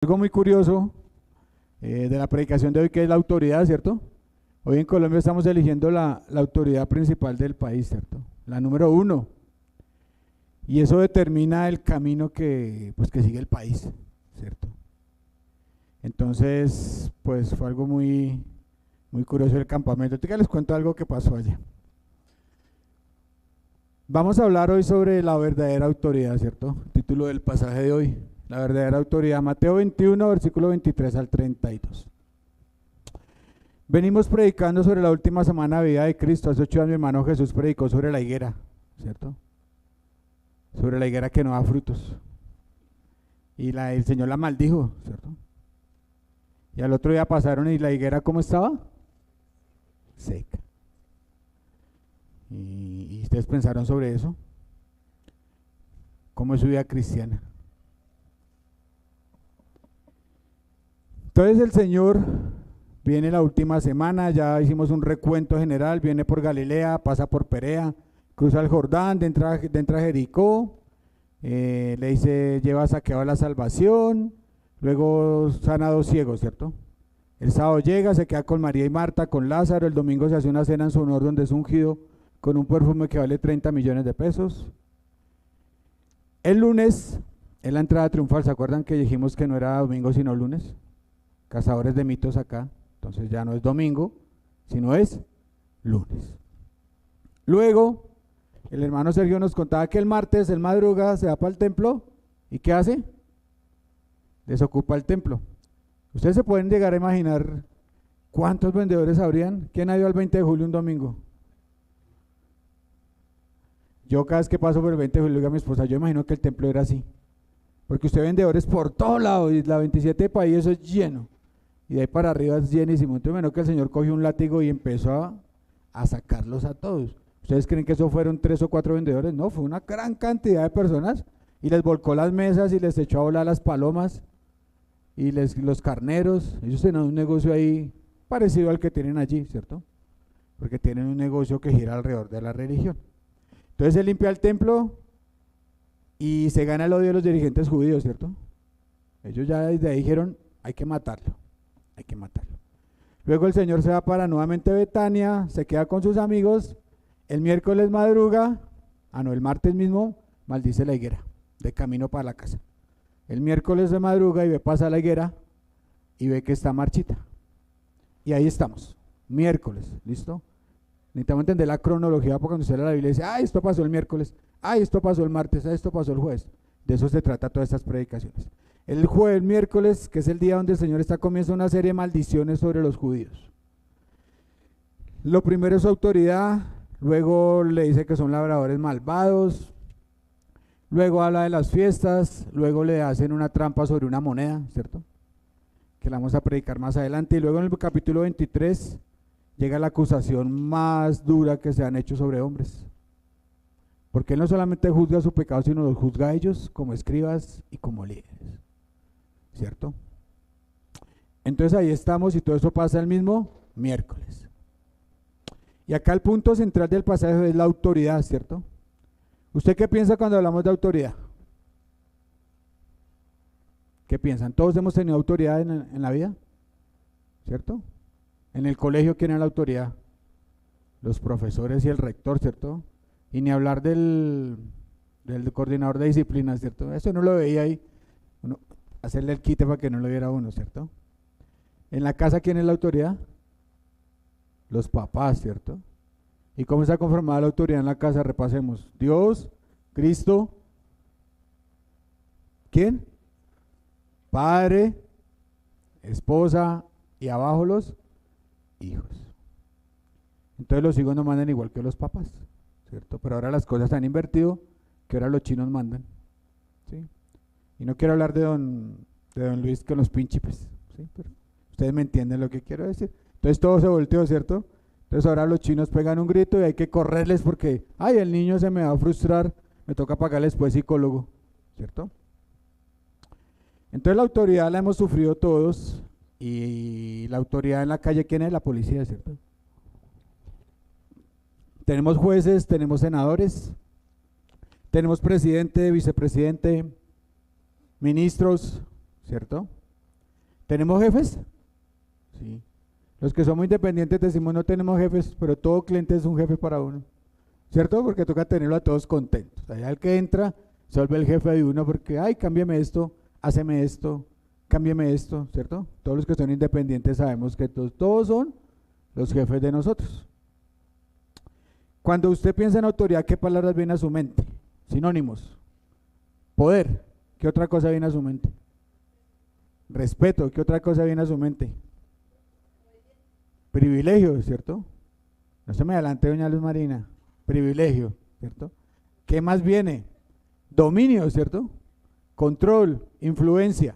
Algo muy curioso de la predicación de hoy, que es la autoridad, ¿cierto? Hoy en Colombia estamos eligiendo la autoridad principal del país, ¿cierto? La número uno. Y eso determina el camino que sigue el país, ¿cierto? Entonces, pues fue algo muy curioso el campamento. Ahorita les cuento algo que pasó allá. Vamos a hablar hoy sobre la verdadera autoridad, ¿cierto? Título del pasaje de hoy, la verdadera autoridad, Mateo 21, versículo 23 al 32. Venimos predicando sobre la última semana de vida de Cristo. Hace 8 años mi hermano Jesús predicó sobre la higuera, ¿cierto? Sobre la higuera que no da frutos. Y el Señor la maldijo, ¿cierto? Y al otro día pasaron y la higuera, ¿cómo estaba? Seca. ¿Y ustedes pensaron sobre eso? ¿Cómo es su vida cristiana? Entonces el Señor viene la última semana, ya hicimos un recuento general, viene por Galilea, pasa por Perea, cruza el Jordán, entra a Jericó, le dice, lleva a Zaqueo a la salvación, luego sana a 2 ciegos, ¿cierto? El sábado llega, se queda con María y Marta, con Lázaro, el domingo se hace una cena en su honor donde es ungido con un perfume que vale 30 millones de pesos. El lunes es la entrada triunfal, ¿se acuerdan que dijimos que no era domingo sino lunes? Cazadores de mitos acá, entonces ya no es domingo, sino es lunes. Luego, el hermano Sergio nos contaba que el martes, él madruga, se va para el templo, ¿y qué hace? Desocupa el templo. Ustedes se pueden llegar a imaginar cuántos vendedores habrían. ¿Quién ha ido al 20 de julio un domingo? Yo cada vez que paso por el 20 de julio, le digo a mi esposa, yo imagino que el templo era así. Porque usted vendedores por todos lados, y la 27 de país eso es lleno. Y de ahí para arriba es llenísimo. Entonces menos que el Señor cogió un látigo y empezó a sacarlos a todos. ¿Ustedes creen que eso fueron 3 o 4 vendedores? No, fue una gran cantidad de personas. Y les volcó las mesas y les echó a volar las palomas y los carneros. Ellos tienen un negocio ahí parecido al que tienen allí, ¿cierto? Porque tienen un negocio que gira alrededor de la religión. Entonces se limpia el templo y se gana el odio de los dirigentes judíos, ¿cierto? Ellos ya desde ahí dijeron, hay que matarlo, hay que matarlo. Luego el Señor se va para nuevamente Betania, se queda con sus amigos, el miércoles madruga, el martes mismo, maldice la higuera, de camino para la casa. El miércoles de madruga y pasa la higuera y ve que está marchita. Y ahí estamos, miércoles, ¿listo? Necesitamos entender la cronología porque cuando usted lee la Biblia dice, esto pasó el miércoles, esto pasó el martes, esto pasó el jueves. De eso se trata todas estas predicaciones. El jueves, miércoles, que es el día donde el Señor comienza una serie de maldiciones sobre los judíos. Lo primero es su autoridad, luego le dice que son labradores malvados, luego habla de las fiestas, luego le hacen una trampa sobre una moneda, ¿cierto? Que la vamos a predicar más adelante. Y luego en el capítulo 23 llega la acusación más dura que se han hecho sobre hombres. Porque él no solamente juzga su pecado, sino los juzga a ellos como escribas y como líderes. ¿Cierto? Entonces ahí estamos y todo eso pasa el mismo miércoles. Y acá el punto central del pasaje es la autoridad, ¿cierto? ¿Usted qué piensa cuando hablamos de autoridad? ¿Qué piensan? Todos hemos tenido autoridad en la vida, ¿cierto? En el colegio, ¿quién era la autoridad? Los profesores y el rector, ¿cierto? Y ni hablar del coordinador de disciplina, ¿cierto? Eso no lo veía ahí, hacerle el quite para que no lo viera uno, ¿cierto? En la casa, ¿quién es la autoridad? Los papás, ¿cierto? ¿Y cómo está conformada la autoridad en la casa? Repasemos. Dios, Cristo, ¿quién? Padre, esposa y abajo los hijos. Entonces los hijos no mandan igual que los papás, ¿cierto? Pero ahora las cosas se han invertido, que ahora los chinos mandan, ¿sí? Y no quiero hablar de don Luis con los príncipes, ¿sí? Pero ustedes me entienden lo que quiero decir. Entonces todo se volteó, ¿cierto? Entonces ahora los chinos pegan un grito y hay que correrles porque, el niño se me va a frustrar, me toca pagarle después psicólogo, ¿cierto? Entonces la autoridad la hemos sufrido todos. Y la autoridad en la calle, ¿quién es? La policía, ¿cierto? Tenemos jueces, tenemos senadores, tenemos presidente, vicepresidente, ministros, ¿cierto? ¿Tenemos jefes? Sí. Los que somos independientes decimos no tenemos jefes, pero todo cliente es un jefe para uno, ¿cierto? Porque toca tenerlo a todos contentos. Allá el que entra se vuelve el jefe de uno porque, ay, cámbiame esto, háceme esto, cámbiame esto, ¿cierto? Todos los que son independientes sabemos que todos son los jefes de nosotros. Cuando usted piensa en autoridad, ¿qué palabras vienen a su mente? Sinónimos. Poder, ¿qué otra cosa viene a su mente? Respeto, ¿qué otra cosa viene a su mente? Privilegio, ¿cierto? No se me adelante, doña Luz Marina. Privilegio, ¿cierto? ¿Qué más viene? Dominio, ¿cierto? Control, influencia.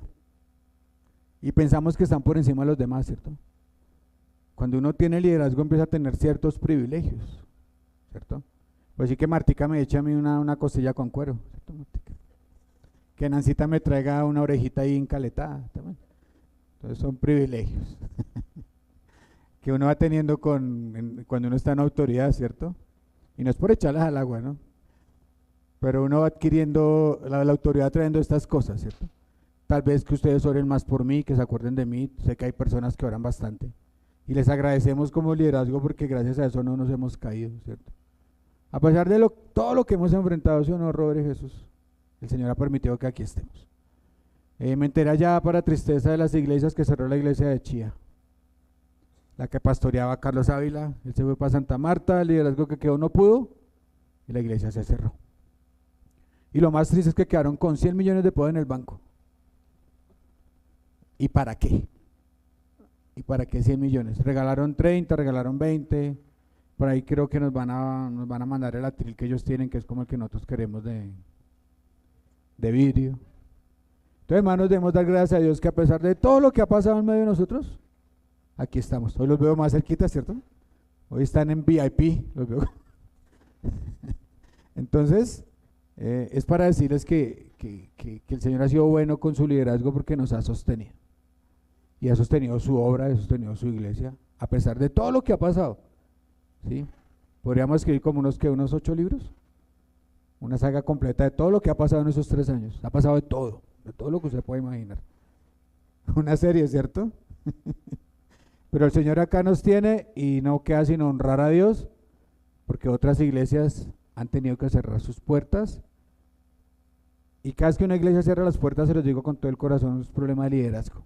Y pensamos que están por encima de los demás, ¿cierto? Cuando uno tiene liderazgo empieza a tener ciertos privilegios, ¿cierto? Pues sí que Martica me echa a mí una costilla con cuero, ¿cierto, Martica? Que Nancita me traiga una orejita ahí encaletada también. Entonces son privilegios que uno va teniendo cuando uno está en autoridad, ¿cierto? Y no es por echarlas al agua, ¿no? Pero uno va adquiriendo la autoridad trayendo estas cosas, ¿cierto? Tal vez que ustedes oren más por mí, que se acuerden de mí. Sé que hay personas que oran bastante. Y les agradecemos como liderazgo porque gracias a eso no nos hemos caído, ¿cierto? A pesar de todo lo que hemos enfrentado, ¿sí o no, Robert y Jesús? El Señor ha permitido que aquí estemos. Me enteré ya para tristeza de las iglesias que cerró la iglesia de Chía, la que pastoreaba Carlos Ávila. Él se fue para Santa Marta, el liderazgo que quedó no pudo y la iglesia se cerró. Y lo más triste es que quedaron con 100 millones de pesos en el banco. ¿Y para qué? ¿Y para qué 100 millones? Regalaron 30, regalaron 20, por ahí creo que nos van a mandar el atril que ellos tienen, que es como el que nosotros queremos de vidrio. Entonces, hermanos, debemos dar gracias a Dios que a pesar de todo lo que ha pasado en medio de nosotros, aquí estamos. Hoy los veo más cerquita, ¿cierto? Hoy están en VIP, los veo. Entonces, es para decirles que el Señor ha sido bueno con su liderazgo porque nos ha sostenido. Y ha sostenido su obra, ha sostenido su iglesia, a pesar de todo lo que ha pasado. ¿Sí? Podríamos escribir como unos 8 libros, una saga completa de todo lo que ha pasado en esos 3 años. Ha pasado de todo lo que usted puede imaginar. Una serie, ¿cierto? Pero el Señor acá nos tiene y no queda sino honrar a Dios, porque otras iglesias han tenido que cerrar sus puertas. Y cada vez que una iglesia cierra las puertas, se los digo con todo el corazón, es un problema de liderazgo.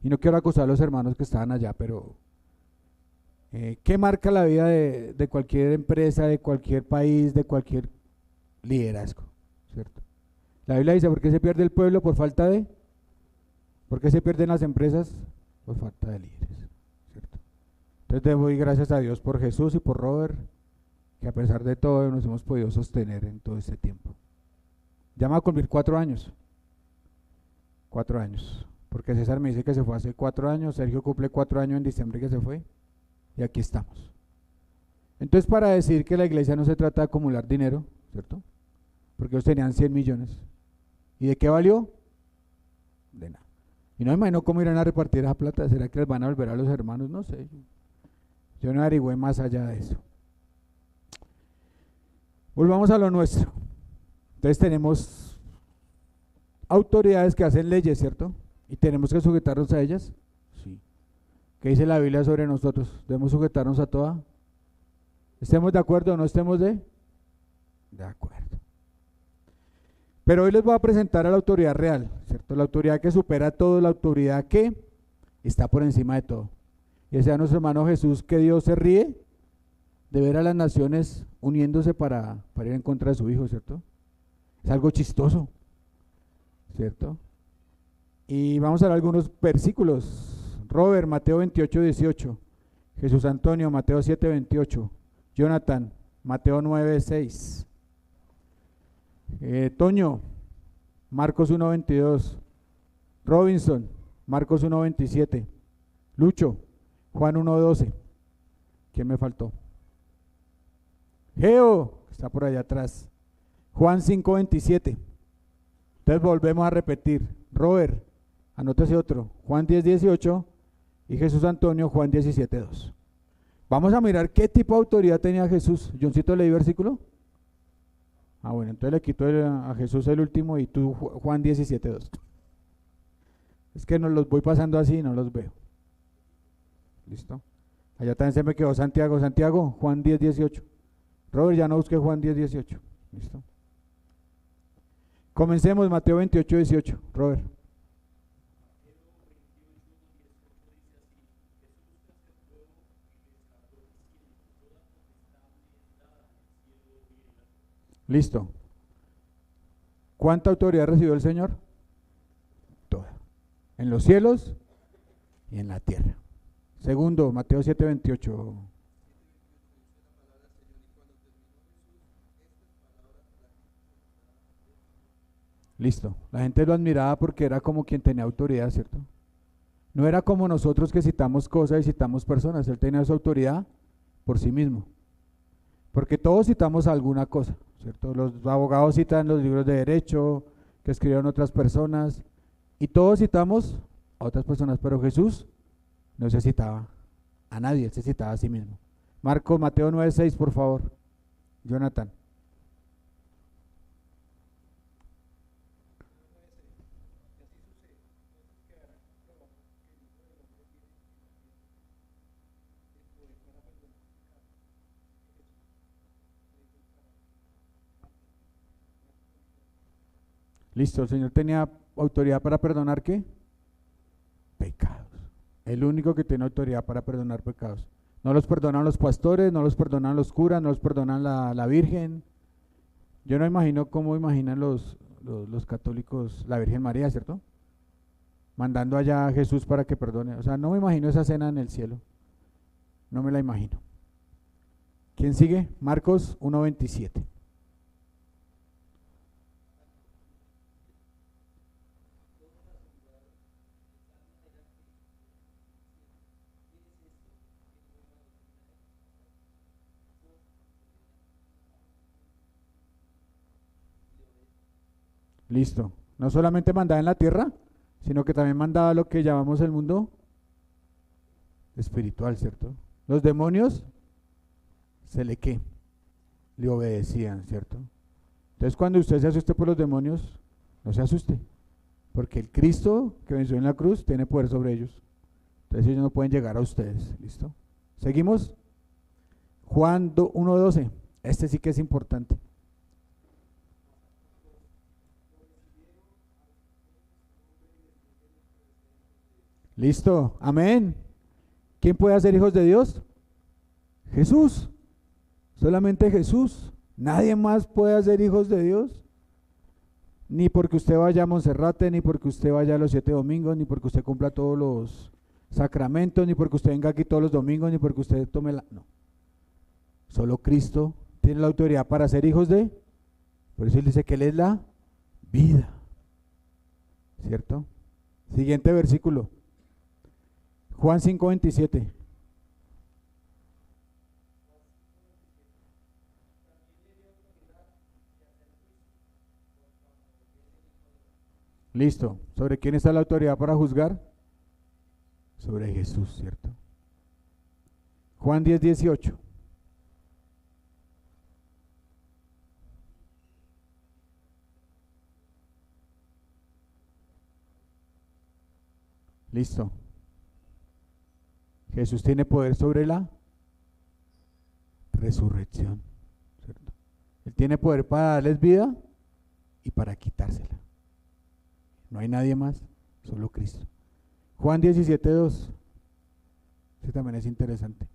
Y no quiero acusar a los hermanos que estaban allá, pero ¿qué marca la vida de cualquier empresa, de cualquier país, de cualquier liderazgo? ¿Cierto? La Biblia dice, ¿por qué se pierde el pueblo? Por falta de... ¿Por qué se pierden las empresas? Por falta de líderes, ¿cierto? Entonces doy gracias a Dios por Jesús y por Robert, que a pesar de todo nos hemos podido sostener en todo este tiempo. Ya me va a cumplir 4 años. 4 años. Porque César me dice que se fue hace 4 años, Sergio cumple 4 años en diciembre que se fue, y aquí estamos. Entonces, para decir que la iglesia no se trata de acumular dinero, ¿cierto? Porque ellos tenían 100 millones. ¿Y de qué valió? De nada. Y no me imagino cómo irán a repartir esa plata. ¿Será que les van a volver a los hermanos? No sé. Yo no averigüé más allá de eso. Volvamos a lo nuestro. Entonces tenemos autoridades que hacen leyes, ¿cierto? ¿Y tenemos que sujetarnos a ellas? Sí. ¿Qué dice la Biblia sobre nosotros? ¿Debemos sujetarnos a toda? ¿Estemos de acuerdo o no estemos de acuerdo? Pero hoy les voy a presentar a la autoridad real, ¿cierto? La autoridad que supera todo, la autoridad que está por encima de todo. Y ese es nuestro hermano Jesús, que Dios se ríe de ver a las naciones uniéndose para ir en contra de su hijo, ¿cierto? Es algo chistoso, ¿cierto? Y vamos a ver algunos versículos. Robert, Mateo 28, 18. Jesús Antonio, Mateo 7, 28. Jonathan, Mateo 9, 6. Toño, Marcos 1, 22. Robinson, Marcos 1, 27. Lucho, Juan 1, 12. ¿Quién me faltó? Geo, que está por allá atrás. Juan 5, 27. Entonces volvemos a repetir. Robert, anótese otro. Juan 10, 18. Y Jesús Antonio, Juan 17, 2. Vamos a mirar qué tipo de autoridad tenía Jesús. Johncito, ¿leí versículo? Ah, bueno, entonces le quito a Jesús el último y tú Juan 17, 2. Es que no los voy pasando así y no los veo. ¿Listo? Allá también se me quedó Santiago. Santiago, Juan 10, 18. Robert, ya no busque Juan 10, 18. ¿Listo? Comencemos Mateo 28, 18. Robert. Listo. ¿Cuánta autoridad recibió el Señor? Toda. En los cielos y en la tierra. Segundo, Mateo 7, 28. Listo. La gente lo admiraba porque era como quien tenía autoridad, ¿cierto? No era como nosotros que citamos cosas y citamos personas. Él tenía su autoridad por sí mismo. Porque todos citamos alguna cosa, ¿cierto? Los abogados citan los libros de derecho que escribieron otras personas y todos citamos a otras personas, pero Jesús no se citaba a nadie, él se citaba a sí mismo. Mateo 9:6, por favor. Jonathan. Listo, el Señor tenía autoridad para perdonar ¿qué? Pecados. El único que tiene autoridad para perdonar pecados. No los perdonan los pastores, no los perdonan los curas, no los perdonan la Virgen. Yo no imagino cómo imaginan los católicos la Virgen María, ¿cierto? Mandando allá a Jesús para que perdone. O sea, no me imagino esa cena en el cielo. No me la imagino. ¿Quién sigue? Marcos 1:27. Listo. No solamente mandaba en la tierra, sino que también mandaba lo que llamamos el mundo espiritual, ¿cierto? Los demonios se le ¿qué? Le obedecían, ¿cierto? Entonces cuando usted se asuste por los demonios, no se asuste, porque el Cristo que venció en la cruz tiene poder sobre ellos. Entonces ellos no pueden llegar a ustedes, ¿listo? ¿Seguimos? Juan 1:12. Este sí que es importante. Listo, amén. ¿Quién puede hacer hijos de Dios? Jesús, solamente Jesús. Nadie más puede hacer hijos de Dios. Ni porque usted vaya a Monserrate, ni porque usted vaya a los 7 domingos, ni porque usted cumpla todos los sacramentos, ni porque usted venga aquí todos los domingos, ni porque usted tome la... No. Solo Cristo tiene la autoridad para ser hijos de... Por eso él dice que él es la vida. ¿Cierto? Siguiente versículo. Juan 5:27. Listo. ¿Sobre quién está la autoridad para juzgar? Sobre Jesús, ¿cierto? Juan 10:18. Listo. Jesús tiene poder sobre la resurrección, ¿cierto? Él tiene poder para darles vida y para quitársela. No hay nadie más, solo Cristo. Juan 17:2. Ese también es interesante.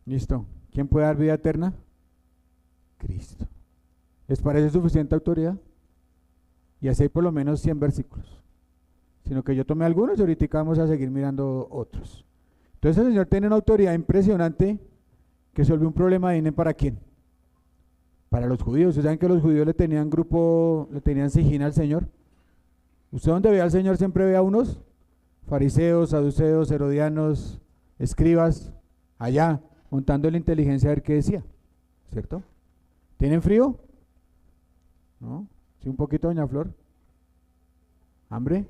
Listo. ¿Quién puede dar vida eterna? Cristo. ¿Les parece suficiente autoridad? Y así hay por lo menos 100 versículos. Sino que yo tomé algunos y ahorita vamos a seguir mirando otros. Entonces el Señor tiene una autoridad impresionante que se volvió un problema de ¿para quién? Para los judíos. ¿Ustedes saben que los judíos le tenían sijina al Señor? ¿Usted donde ve al Señor siempre ve a unos? Fariseos, saduceos, herodianos, escribas, allá, montando la inteligencia a ver qué decía, ¿cierto? ¿Tienen frío? ¿No? ¿Sí un poquito, doña Flor? ¿Hambre?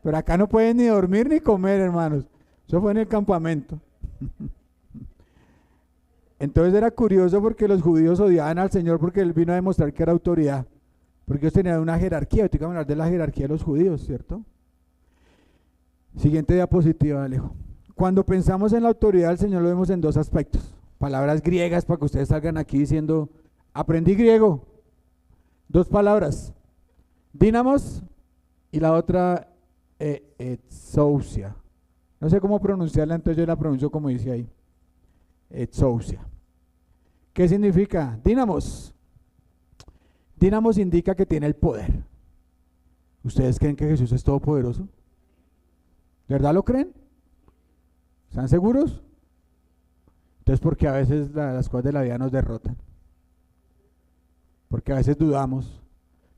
Pero acá no pueden ni dormir ni comer, hermanos. Eso fue en el campamento. Entonces era curioso porque los judíos odiaban al Señor porque Él vino a demostrar que era autoridad. Porque ellos tenían una jerarquía. Ahorita vamos a hablar de la jerarquía de los judíos, ¿cierto? Siguiente diapositiva, Alejo. Cuando pensamos en la autoridad del Señor lo vemos en dos aspectos. Palabras griegas para que ustedes salgan aquí diciendo, aprendí griego. Dos palabras. Dínamos y la otra exousia. No sé cómo pronunciarla, entonces yo la pronuncio como dice ahí. Exousia. ¿Qué significa? Dínamos. Dínamos indica que tiene el poder. ¿Ustedes creen que Jesús es todopoderoso? ¿De verdad lo creen? ¿Están seguros? Entonces, porque a veces las cosas de la vida nos derrotan. Porque a veces dudamos.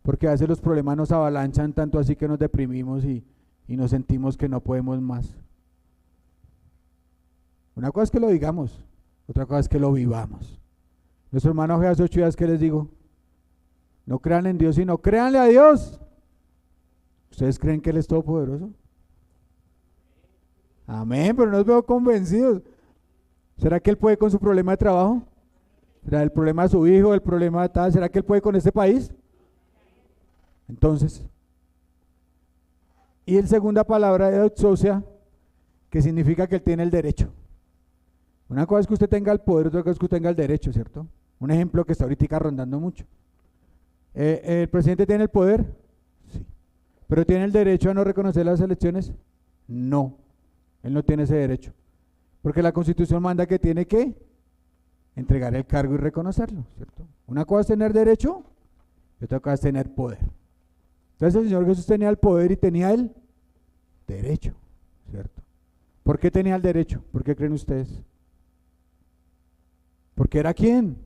Porque a veces los problemas nos avalanchan tanto así que nos deprimimos y nos sentimos que no podemos más. Una cosa es que lo digamos, otra cosa es que lo vivamos. Nuestro hermano hace 8 días, ¿qué les digo? No crean en Dios, sino créanle a Dios. ¿Ustedes creen que Él es todopoderoso? Amén, pero no los veo convencidos. ¿Será que Él puede con su problema de trabajo? ¿Será el problema de su hijo, el problema de tal? ¿Será que Él puede con este país? Entonces, y la segunda palabra es exousia, que significa que Él tiene el derecho. Una cosa es que usted tenga el poder, otra cosa es que usted tenga el derecho, ¿cierto? Un ejemplo que está ahorita rondando mucho. ¿El presidente tiene el poder? Sí. ¿Pero tiene el derecho a no reconocer las elecciones? No, él no tiene ese derecho. Porque la Constitución manda que tiene que entregar el cargo y reconocerlo, ¿cierto? Una cosa es tener derecho y otra cosa es tener poder. Entonces el Señor Jesús tenía el poder y tenía el derecho, ¿cierto? ¿Por qué tenía el derecho? ¿Por qué creen ustedes? ¿Porque era quién?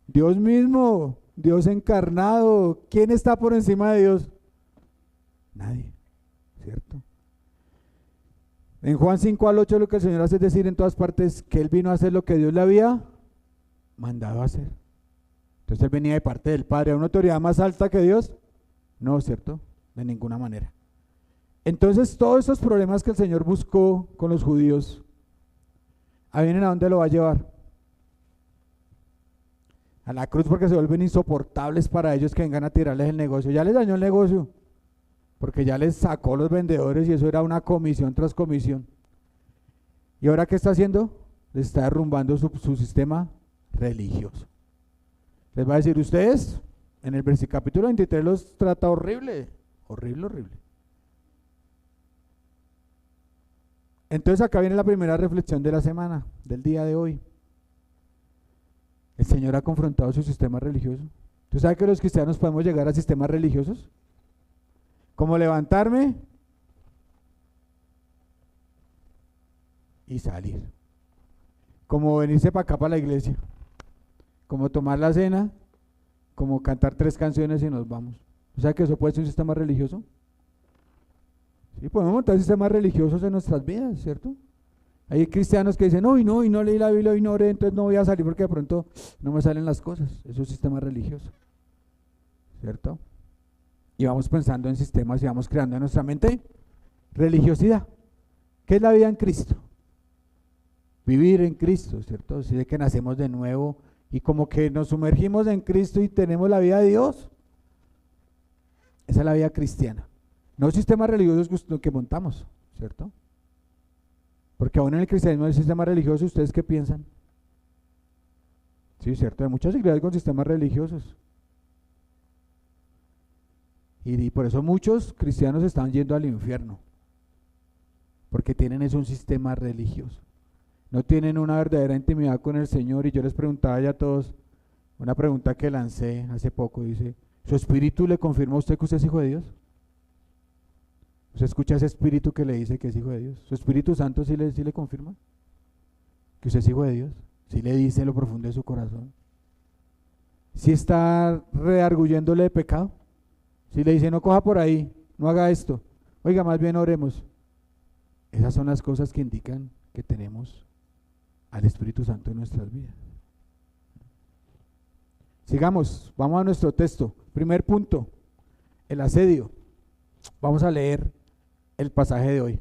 Dios mismo, Dios encarnado. ¿Quién está por encima de Dios? Nadie, ¿cierto? En Juan 5:8 lo que el Señor hace es decir en todas partes que Él vino a hacer lo que Dios le había mandado a hacer. Entonces Él venía de parte del Padre. ¿A una autoridad más alta que Dios? No, ¿cierto? De ninguna manera. Entonces todos esos problemas que el Señor buscó con los judíos, ¿adivinen a dónde lo va a llevar? A la cruz, porque se vuelven insoportables para ellos que vengan a tirarles el negocio. Ya les dañó el negocio, porque ya les sacó los vendedores y eso era una comisión tras comisión. ¿Y ahora qué está haciendo? Les está derrumbando su sistema religioso. Les va a decir, ustedes, en el capítulo 23 los trata horrible, horrible, horrible. Entonces acá viene la primera reflexión de la semana, del día de hoy. El Señor ha confrontado su sistema religioso. ¿Tú sabes que los cristianos podemos llegar a sistemas religiosos? Como levantarme y salir. Como venirse para acá, para la iglesia. Como tomar la cena, como cantar 3 canciones y nos vamos. ¿Tú sabes que eso puede ser un sistema religioso? Sí, podemos montar sistemas religiosos en nuestras vidas, ¿cierto? Hay cristianos que dicen, no, y no leí la Biblia, y no oré, entonces no voy a salir porque de pronto no me salen las cosas. Es un sistema religioso, ¿cierto? Y vamos pensando en sistemas y vamos creando en nuestra mente religiosidad. ¿Qué es la vida en Cristo? Vivir en Cristo, ¿cierto? Así de que nacemos de nuevo y como que nos sumergimos en Cristo y tenemos la vida de Dios. Esa es la vida cristiana. No sistemas religiosos que montamos, ¿cierto? Porque aún en el cristianismo hay sistema religioso, ¿ustedes qué piensan? Sí, cierto, hay muchas iglesias con sistemas religiosos. Y por eso muchos cristianos están yendo al infierno. Porque tienen un sistema religioso. No tienen una verdadera intimidad con el Señor. Y yo les preguntaba ya a todos, una pregunta que lancé hace poco, dice, ¿su espíritu le confirma a usted que usted es hijo de Dios? ¿Usted escucha ese espíritu que le dice que es hijo de Dios? ¿Su Espíritu Santo sí le confirma que usted es hijo de Dios? ¿Sí le dice en lo profundo de su corazón? ¿Sí está redarguyéndole de pecado? ¿Sí le dice no coja por ahí, no haga esto? Oiga, más bien oremos. Esas son las cosas que indican que tenemos al Espíritu Santo en nuestras vidas. Sigamos, vamos a nuestro texto. Primer punto, el asedio. Vamos a leer el pasaje de hoy.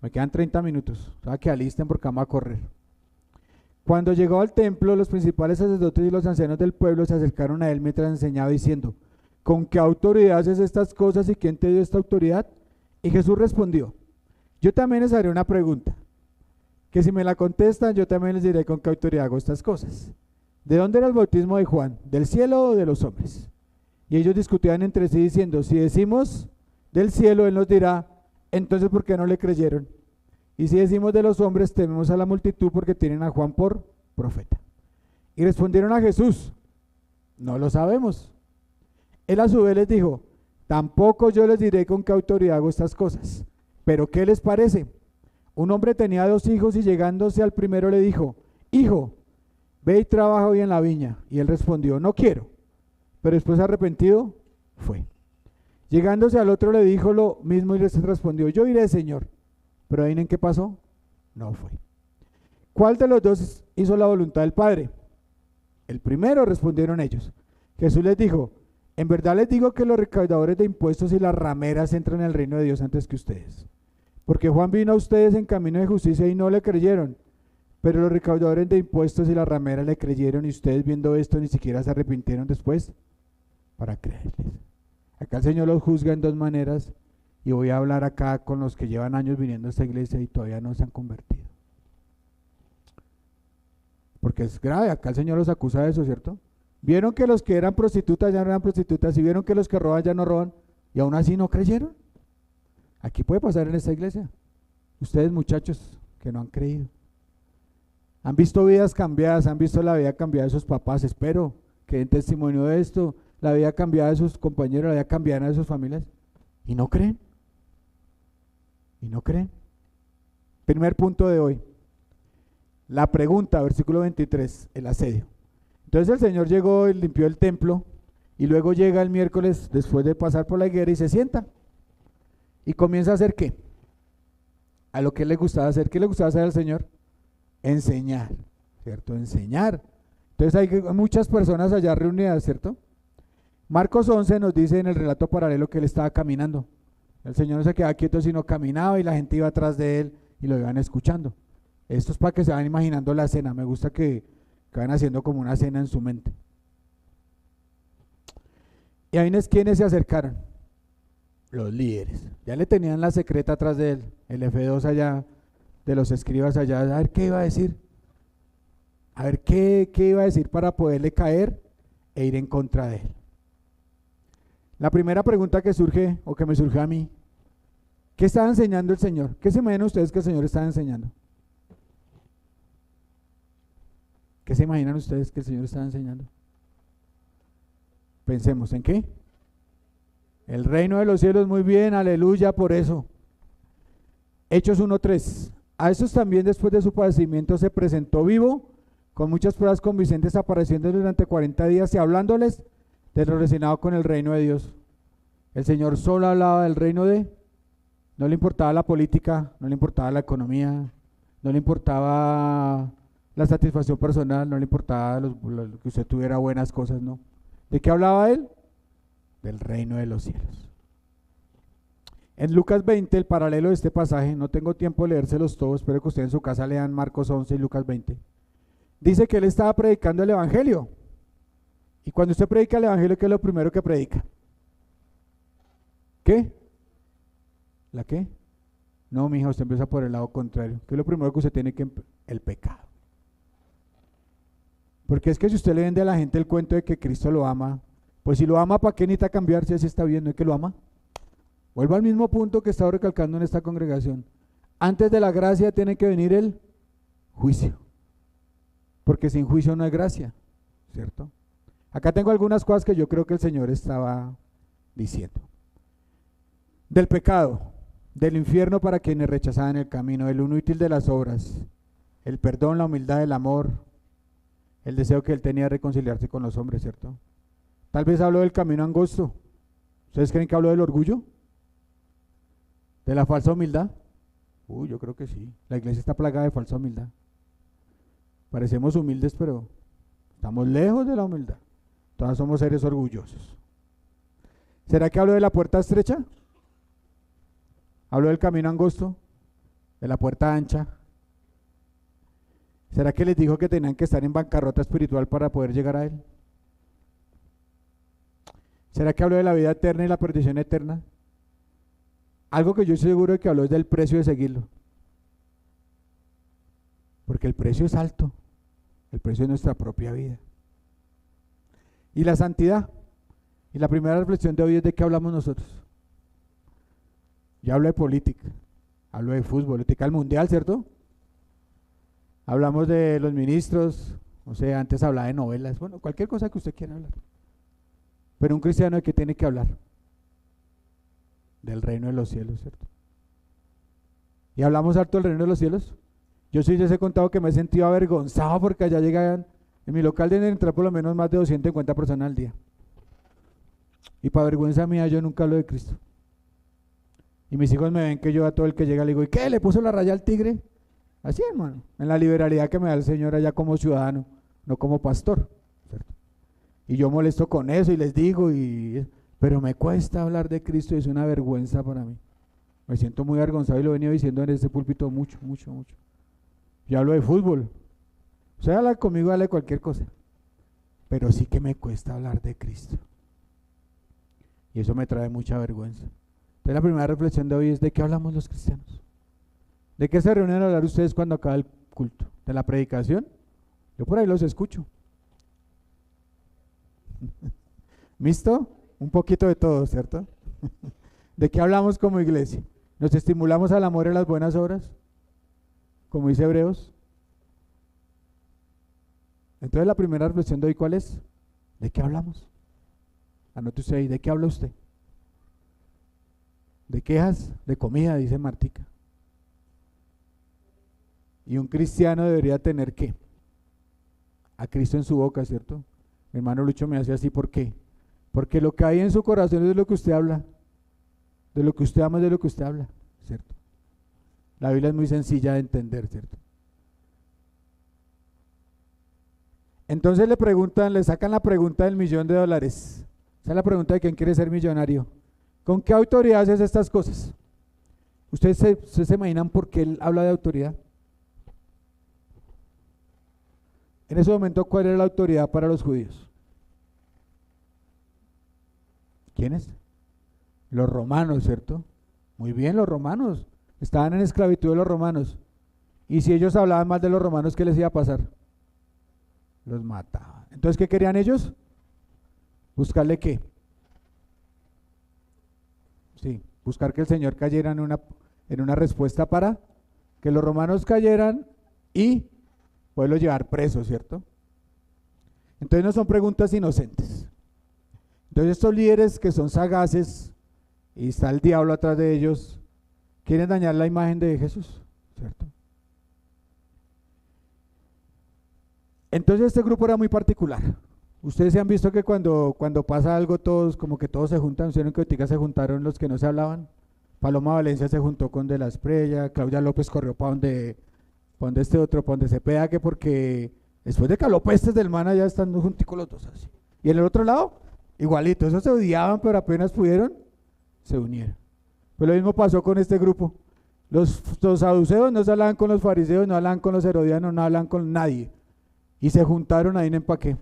Me quedan 30 minutos. O sea, que alisten porque vamos a correr. Cuando llegó al templo, los principales sacerdotes y los ancianos del pueblo se acercaron a él mientras enseñaba diciendo: ¿con qué autoridad haces estas cosas y quién te dio esta autoridad? Y Jesús respondió: yo también les haré una pregunta, que si me la contestan, yo también les diré con qué autoridad hago estas cosas. ¿De dónde era el bautismo de Juan? ¿Del cielo o de los hombres? Y ellos discutían entre sí diciendo: si decimos del cielo, él nos dirá: entonces ¿por qué no le creyeron? Y si decimos de los hombres, tememos a la multitud porque tienen a Juan por profeta. Y respondieron a Jesús: no lo sabemos. Él a su vez les dijo: tampoco yo les diré con qué autoridad hago estas cosas. ¿Pero qué les parece? Un hombre tenía 2 hijos y llegándose al primero le dijo: hijo, ve y trabaja hoy en la viña. Y él respondió: no quiero. Pero después arrepentido fue. Llegándose al otro le dijo lo mismo y les respondió: yo iré, Señor. Pero ¿ahí en qué pasó? No fue. ¿Cuál de los 2 hizo la voluntad del Padre? El primero, respondieron ellos. Jesús les dijo: en verdad les digo que los recaudadores de impuestos y las rameras entran en el reino de Dios antes que ustedes. Porque Juan vino a ustedes en camino de justicia y no le creyeron, pero los recaudadores de impuestos y las rameras le creyeron, y ustedes viendo esto ni siquiera se arrepintieron después para creerles. Acá el Señor los juzga en 2 maneras, y voy a hablar acá con los que llevan años viniendo a esta iglesia y todavía no se han convertido. Porque es grave, acá el Señor los acusa de eso, ¿cierto? Vieron que los que eran prostitutas ya no eran prostitutas, y vieron que los que roban ya no roban, y aún así no creyeron. Aquí puede pasar en esta iglesia. Ustedes, muchachos que no han creído, han visto vidas cambiadas, han visto la vida cambiada de sus papás. Espero que den testimonio de esto, la vida cambiada de sus compañeros, la vida cambiada de sus familias, y no creen. Y no creen. Primer punto de hoy, la pregunta, versículo 23, el asedio. Entonces el Señor llegó y limpió el templo, y luego llega el miércoles después de pasar por la higuera y se sienta y comienza a hacer ¿qué? A lo que le gustaba hacer. ¿Qué le gustaba hacer al Señor? Enseñar, ¿cierto? Enseñar. Entonces hay muchas personas allá reunidas, ¿cierto? Marcos 11 nos dice en el relato paralelo que él estaba caminando. El Señor no se quedaba quieto, sino caminaba, y la gente iba atrás de él y lo iban escuchando. Esto es para que se vayan imaginando la escena. Me gusta que van haciendo como una escena en su mente. Y ahí es quienes se acercaron: los líderes. Ya le tenían la secreta atrás de él, el F2 allá, de los escribas allá, a ver qué iba a decir, a ver qué iba a decir para poderle caer e ir en contra de él. La primera pregunta que surge, o que me surge a mí: ¿qué estaba enseñando el Señor? ¿Qué se imaginan ustedes que el Señor estaba enseñando? ¿Qué se imaginan ustedes que el Señor estaba enseñando? Pensemos, ¿en qué? El reino de los cielos. Muy bien, aleluya por eso. Hechos 1:3. A estos también después de su padecimiento se presentó vivo, con muchas pruebas convincentes, apareciendo durante 40 días y hablándoles de lo relacionado con el reino de Dios. El Señor solo hablaba del reino de... No le importaba la política, no le importaba la economía, no le importaba la satisfacción personal, no le importaba que usted tuviera buenas cosas, no. ¿De qué hablaba él? Del reino de los cielos. En Lucas 20, el paralelo de este pasaje, no tengo tiempo de leérselos todos, espero que ustedes en su casa lean Marcos 11 y Lucas 20. Dice que él estaba predicando el evangelio. Y cuando usted predica el evangelio, ¿qué es lo primero que predica? ¿Qué? ¿La qué? No, mija, usted empieza por el lado contrario. ¿Qué es lo primero que usted tiene que... El pecado. Porque es que si usted le vende a la gente el cuento de que Cristo lo ama, pues si lo ama, ¿para qué necesita cambiar si así está bien? ¿No es que lo ama? Vuelvo al mismo punto que he estado recalcando en esta congregación. Antes de la gracia tiene que venir el juicio. Porque sin juicio no hay gracia, ¿cierto? Acá tengo algunas cosas que yo creo que el Señor estaba diciendo. Del pecado, del infierno para quienes rechazaban el camino, del inútil de las obras, el perdón, la humildad, el amor, el deseo que él tenía de reconciliarse con los hombres, ¿cierto? Tal vez habló del camino angosto. ¿Ustedes creen que habló del orgullo? ¿De la falsa humildad? Yo creo que sí. La iglesia está plagada de falsa humildad. Parecemos humildes, pero estamos lejos de la humildad. Todos somos seres orgullosos. ¿Será que habló de la puerta estrecha? ¿Habló del camino angosto? ¿De la puerta ancha? ¿Será que les dijo que tenían que estar en bancarrota espiritual para poder llegar a Él? ¿Será que habló de la vida eterna y la perdición eterna? Algo que yo estoy seguro de que habló es del precio de seguirlo. Porque el precio es alto. El precio es nuestra propia vida. Y la santidad. Y la primera reflexión de hoy es de qué hablamos nosotros. Yo hablo de política, hablo de fútbol, política al mundial, ¿cierto? Hablamos de los ministros, o sea, antes hablaba de novelas, bueno, cualquier cosa que usted quiera hablar. Pero un cristiano ¿de qué tiene que hablar? Del reino de los cielos, ¿cierto? Y hablamos harto del reino de los cielos. Yo sí les he contado que me he sentido avergonzado porque allá llegan, en mi local deben entrar por lo menos más de 250 personas al día. Y para vergüenza mía yo nunca hablo de Cristo. Y mis hijos me ven que yo a todo el que llega le digo, ¿y qué? ¿Le puso la raya al tigre? Así, hermano, en la liberalidad que me da el Señor allá como ciudadano, no como pastor, ¿cierto? Y yo molesto con eso y les digo, pero me cuesta hablar de Cristo y es una vergüenza para mí. Me siento muy avergonzado y lo he venido diciendo en este púlpito mucho. Yo hablo de fútbol. Usted habla conmigo, habla de cualquier cosa. Pero sí que me cuesta hablar de Cristo. Y eso me trae mucha vergüenza. Entonces la primera reflexión de hoy es ¿de qué hablamos los cristianos? ¿De qué se reúnen a hablar ustedes cuando acaba el culto? ¿De la predicación? Yo por ahí los escucho. ¿Visto? Un poquito de todo, ¿cierto? ¿De qué hablamos como iglesia? ¿Nos estimulamos al amor y a las buenas obras? Como dice Hebreos. Entonces la primera reflexión de hoy, ¿cuál es? ¿De qué hablamos? Anote usted ahí, ¿de qué habla usted? De quejas, de comida, dice Martica. Y un cristiano debería tener ¿qué? A Cristo en su boca, ¿cierto? Mi hermano Lucho me hace así, ¿por qué? Porque lo que hay en su corazón es de lo que usted habla. De lo que usted ama es de lo que usted habla, ¿cierto? La Biblia es muy sencilla de entender, ¿cierto? Entonces le sacan la pregunta del $1.000.000. Esa es la pregunta de quién quiere ser millonario. ¿Con qué autoridad haces estas cosas? ¿Ustedes se imaginan por qué él habla de autoridad? En ese momento, ¿cuál era la autoridad para los judíos? ¿Quiénes? Los romanos, ¿cierto? Muy bien, los romanos. Estaban en esclavitud de los romanos. Y si ellos hablaban mal de los romanos, ¿qué les iba a pasar? Los mataban. Entonces, ¿qué querían ellos? ¿Buscarle qué? Sí, buscar que el Señor cayera en una respuesta para que los romanos cayeran y poderlos llevar presos, ¿cierto? Entonces no son preguntas inocentes. Entonces estos líderes que son sagaces y está el diablo atrás de ellos, quieren dañar la imagen de Jesús, ¿cierto? Entonces este grupo era muy particular. Ustedes se han visto que cuando pasa algo todos, como que todos se juntan. ¿Vieron que ahorita se juntaron los que no se hablaban? Paloma Valencia se juntó con De la Espriella, Claudia López corrió para donde este otro, para donde Cepeda, que porque después de que habló pestes del man ya están junticos los dos así. Y en el otro lado, igualito, esos se odiaban, pero apenas pudieron, se unieron. Pues lo mismo pasó con este grupo. Los saduceos no se hablaban con los fariseos, no hablaban con los herodianos, no hablaban con nadie. Y se juntaron ahí en empaque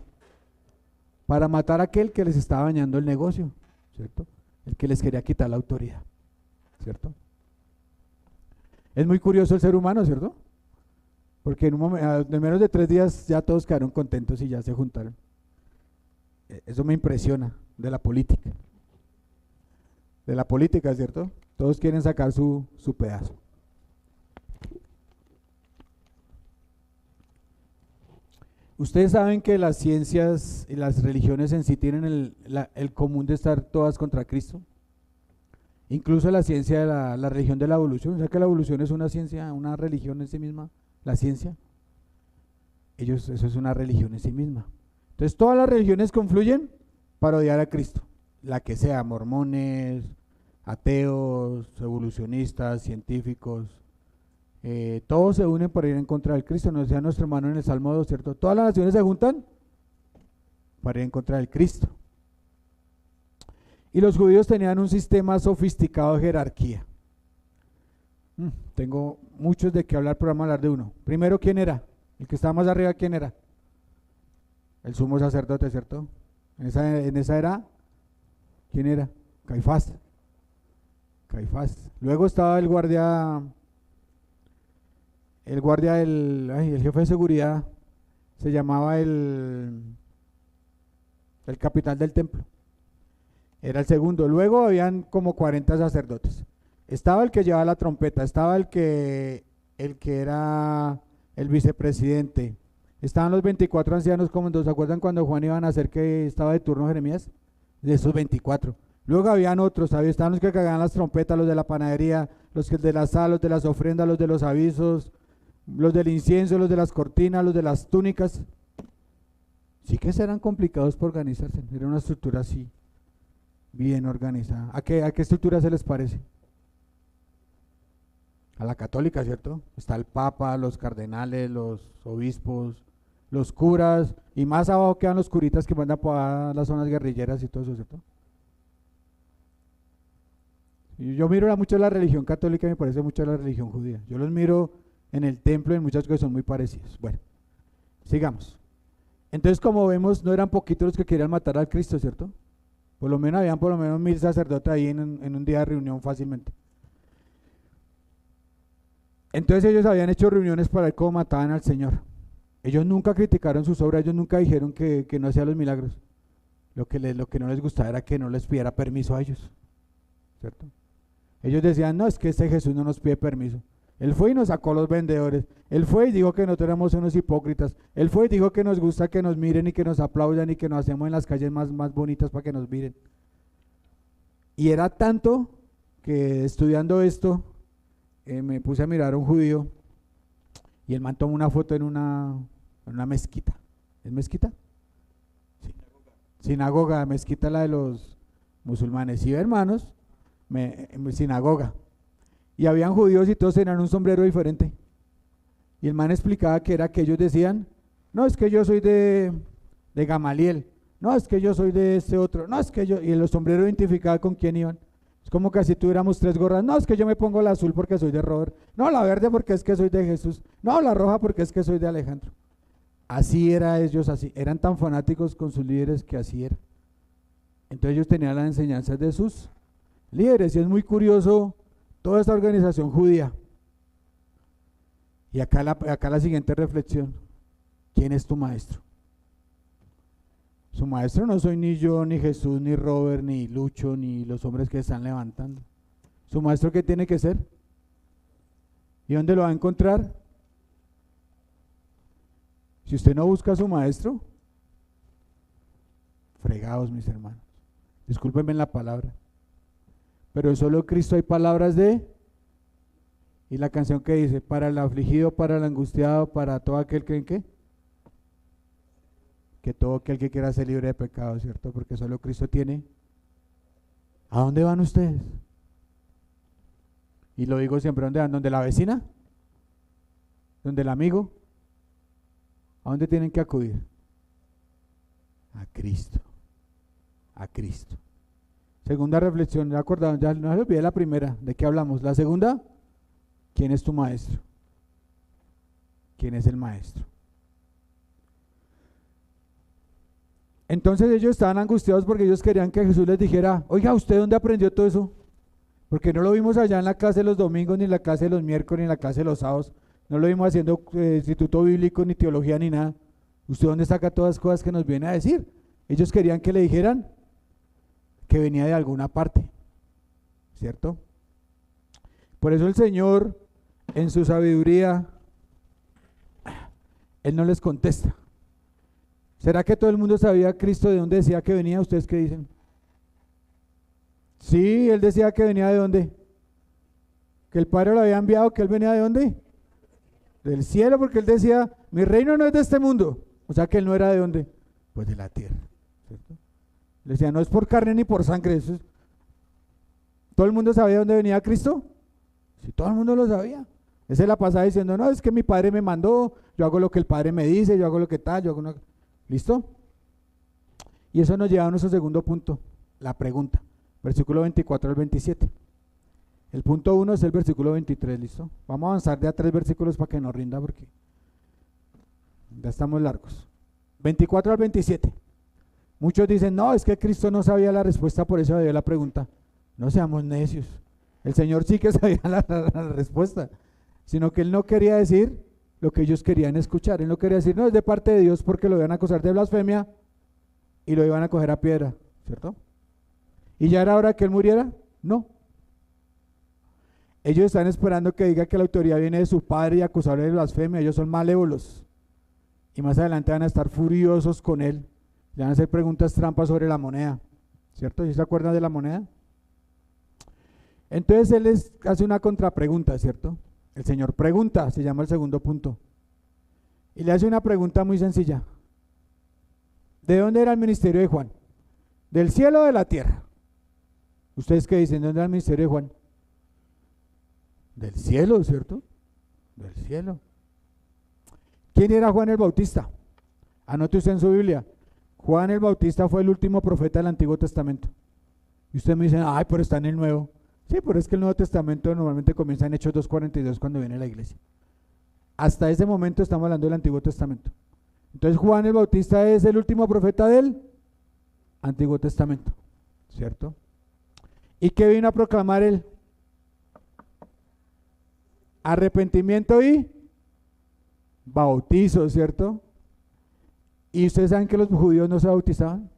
para matar a aquel que les estaba dañando el negocio, ¿cierto? El que les quería quitar la autoridad, ¿cierto? Es muy curioso el ser humano, ¿cierto? Porque en menos de 3 días ya todos quedaron contentos y ya se juntaron. Eso me impresiona de la política. De la política, ¿cierto? Todos quieren sacar su pedazo. Ustedes saben que las ciencias y las religiones en sí tienen el común de estar todas contra Cristo. Incluso la ciencia de la religión de la evolución, o sea que la evolución es una ciencia, una religión en sí misma, la ciencia. Eso es una religión en sí misma. Entonces todas las religiones confluyen para odiar a Cristo, la que sea, mormones, ateos, evolucionistas, científicos. Todos se unen para ir en contra del Cristo, nos decía nuestro hermano en el Salmo 2, ¿cierto? Todas las naciones se juntan para ir en contra del Cristo. Y los judíos tenían un sistema sofisticado de jerarquía. Tengo muchos de qué hablar, pero vamos a hablar de uno. Primero, ¿quién era? El que estaba más arriba, ¿quién era? El sumo sacerdote, ¿cierto? En esa era, ¿quién era? Caifás. Caifás. Luego estaba el guardia el jefe de seguridad, se llamaba el capitán del templo. Era el segundo. Luego habían como 40 sacerdotes. Estaba el que llevaba la trompeta, estaba el que era el vicepresidente. Estaban los 24 ancianos, como ¿se acuerdan cuando Juan iba a nacer que estaba de turno Jeremías? De esos 24. Luego habían otros, estaban los que cargaban las trompetas, los de la panadería, los de la sal, los de las ofrendas, los de los avisos, los del incienso, los de las cortinas, los de las túnicas. Sí que serán complicados por organizarse, era una estructura así, bien organizada. ¿A qué estructura se les parece? A la católica, ¿cierto? Está el papa, los cardenales, los obispos, los curas, y más abajo quedan los curitas que mandan para las zonas guerrilleras y todo eso, ¿cierto? Y yo miro mucho la religión católica y me parece mucho la religión judía. Yo los miro en el templo y en muchas cosas son muy parecidos. Bueno, sigamos. Entonces, como vemos, no eran poquitos los que querían matar al Cristo, ¿cierto? Habían por lo menos 1000 sacerdotes ahí en un día de reunión fácilmente. Entonces ellos habían hecho reuniones para ver cómo mataban al Señor. Ellos nunca criticaron sus obras, ellos nunca dijeron que no hacía los milagros. Lo que no les gustaba era que no les pidiera permiso a ellos, ¿cierto? Ellos decían, no, es que este Jesús no nos pide permiso. Él fue y nos sacó los vendedores. Él fue y dijo que nosotros éramos unos hipócritas. Él fue y dijo que nos gusta que nos miren y que nos aplaudan y que nos hacemos en las calles más bonitas para que nos miren. Y era tanto que estudiando esto, me puse a mirar a un judío y el man tomó una foto en una mezquita. ¿Es mezquita? Sí. Sinagoga, mezquita la de los musulmanes. Sí, hermanos, sinagoga. Y habían judíos y todos tenían un sombrero diferente. Y el man explicaba que era que ellos decían, no, es que yo soy de Gamaliel, no, es que yo soy de este otro, no, es que yo, y los sombreros identificaban con quién iban. Es como que si tuviéramos 3 gorras, no, es que yo me pongo la azul porque soy de Robert, no, la verde porque es que soy de Jesús, no, la roja porque es que soy de Alejandro. Así era ellos, así, eran tan fanáticos con sus líderes que así era. Entonces ellos tenían las enseñanzas de sus líderes, y es muy curioso toda esta organización judía. Y acá la siguiente reflexión, ¿quién es tu maestro? Su maestro no soy ni yo, ni Jesús, ni Robert, ni Lucho, ni los hombres que están levantando. ¿Su maestro qué tiene que ser? ¿Y dónde lo va a encontrar? Si usted no busca a su maestro, fregados, mis hermanos. Discúlpenme la palabra. Pero solo en Cristo hay palabras y la canción que dice, para el afligido, para el angustiado, para todo aquel que, ¿qué? Que todo aquel que quiera ser libre de pecado, ¿cierto? Porque solo Cristo tiene. ¿A dónde van ustedes? Y lo digo siempre, ¿dónde van? ¿Dónde la vecina? ¿Dónde el amigo? ¿A dónde tienen que acudir? A Cristo. A Cristo. Segunda reflexión, ¿ya acordaron? Ya no se olvidé la primera, ¿de qué hablamos? La segunda, ¿quién es tu maestro? ¿Quién es el maestro? Entonces ellos estaban angustiados porque ellos querían que Jesús les dijera, oiga, ¿usted dónde aprendió todo eso? Porque no lo vimos allá en la clase de los domingos, ni en la clase de los miércoles, ni en la clase de los sábados, no lo vimos haciendo instituto bíblico, ni teología, ni nada. ¿Usted dónde saca todas las cosas que nos viene a decir? Ellos querían que le dijeran que venía de alguna parte, ¿cierto? Por eso el Señor, en su sabiduría, Él no les contesta. ¿Será que todo el mundo sabía Cristo de dónde decía que venía? ¿Ustedes qué dicen? Sí, Él decía que venía de dónde. Que el Padre lo había enviado, que Él venía de dónde. Del cielo, porque Él decía, mi reino no es de este mundo. O sea que Él no era de dónde. Pues de la tierra, ¿cierto? Le decía, no es por carne ni por sangre. Eso es. ¿Todo el mundo sabía dónde venía Cristo? Sí, todo el mundo lo sabía. Esa es la pasada diciendo, no, es que mi Padre me mandó, yo hago lo que el Padre me dice, yo hago lo que tal, yo hago una... ¿Listo? Y eso nos lleva a nuestro segundo punto, la pregunta, versículo 24 al 27. El punto 1 es el versículo 23, ¿listo? Vamos a avanzar de a 3 versículos para que nos rinda, porque ya estamos largos. 24 al 27. Muchos dicen, no, es que Cristo no sabía la respuesta, por eso dio la pregunta. No seamos necios. El Señor sí que sabía la respuesta, sino que Él no quería decir lo que ellos querían escuchar. Él no quería decir, no, es de parte de Dios porque lo iban a acusar de blasfemia y lo iban a coger a piedra, ¿cierto? ¿Y ya era hora que Él muriera? No. Ellos están esperando que diga que la autoridad viene de su Padre y acusarle de blasfemia. Ellos son malévolos. Y más adelante van a estar furiosos con Él. Le van a hacer preguntas trampas sobre la moneda, ¿cierto? ¿Sí se acuerdan de la moneda? Entonces Él les hace una contrapregunta, ¿cierto? El Señor pregunta, se llama el segundo punto. Y le hace una pregunta muy sencilla. ¿De dónde era el ministerio de Juan? ¿Del cielo o de la tierra? ¿Ustedes qué dicen? ¿De dónde era el ministerio de Juan? Del cielo, ¿cierto? Del cielo. ¿Quién era Juan el Bautista? Anote usted en su Biblia. Juan el Bautista fue el último profeta del Antiguo Testamento. Y usted me dice, ay, pero está en el Nuevo. Sí, pero es que el Nuevo Testamento normalmente comienza en Hechos 2:42 cuando viene la iglesia. Hasta ese momento estamos hablando del Antiguo Testamento. Entonces Juan el Bautista es el último profeta del Antiguo Testamento, ¿cierto? ¿Y qué vino a proclamar él? Arrepentimiento y bautizo, ¿cierto? ¿Y ustedes saben que los judíos no se bautizaban?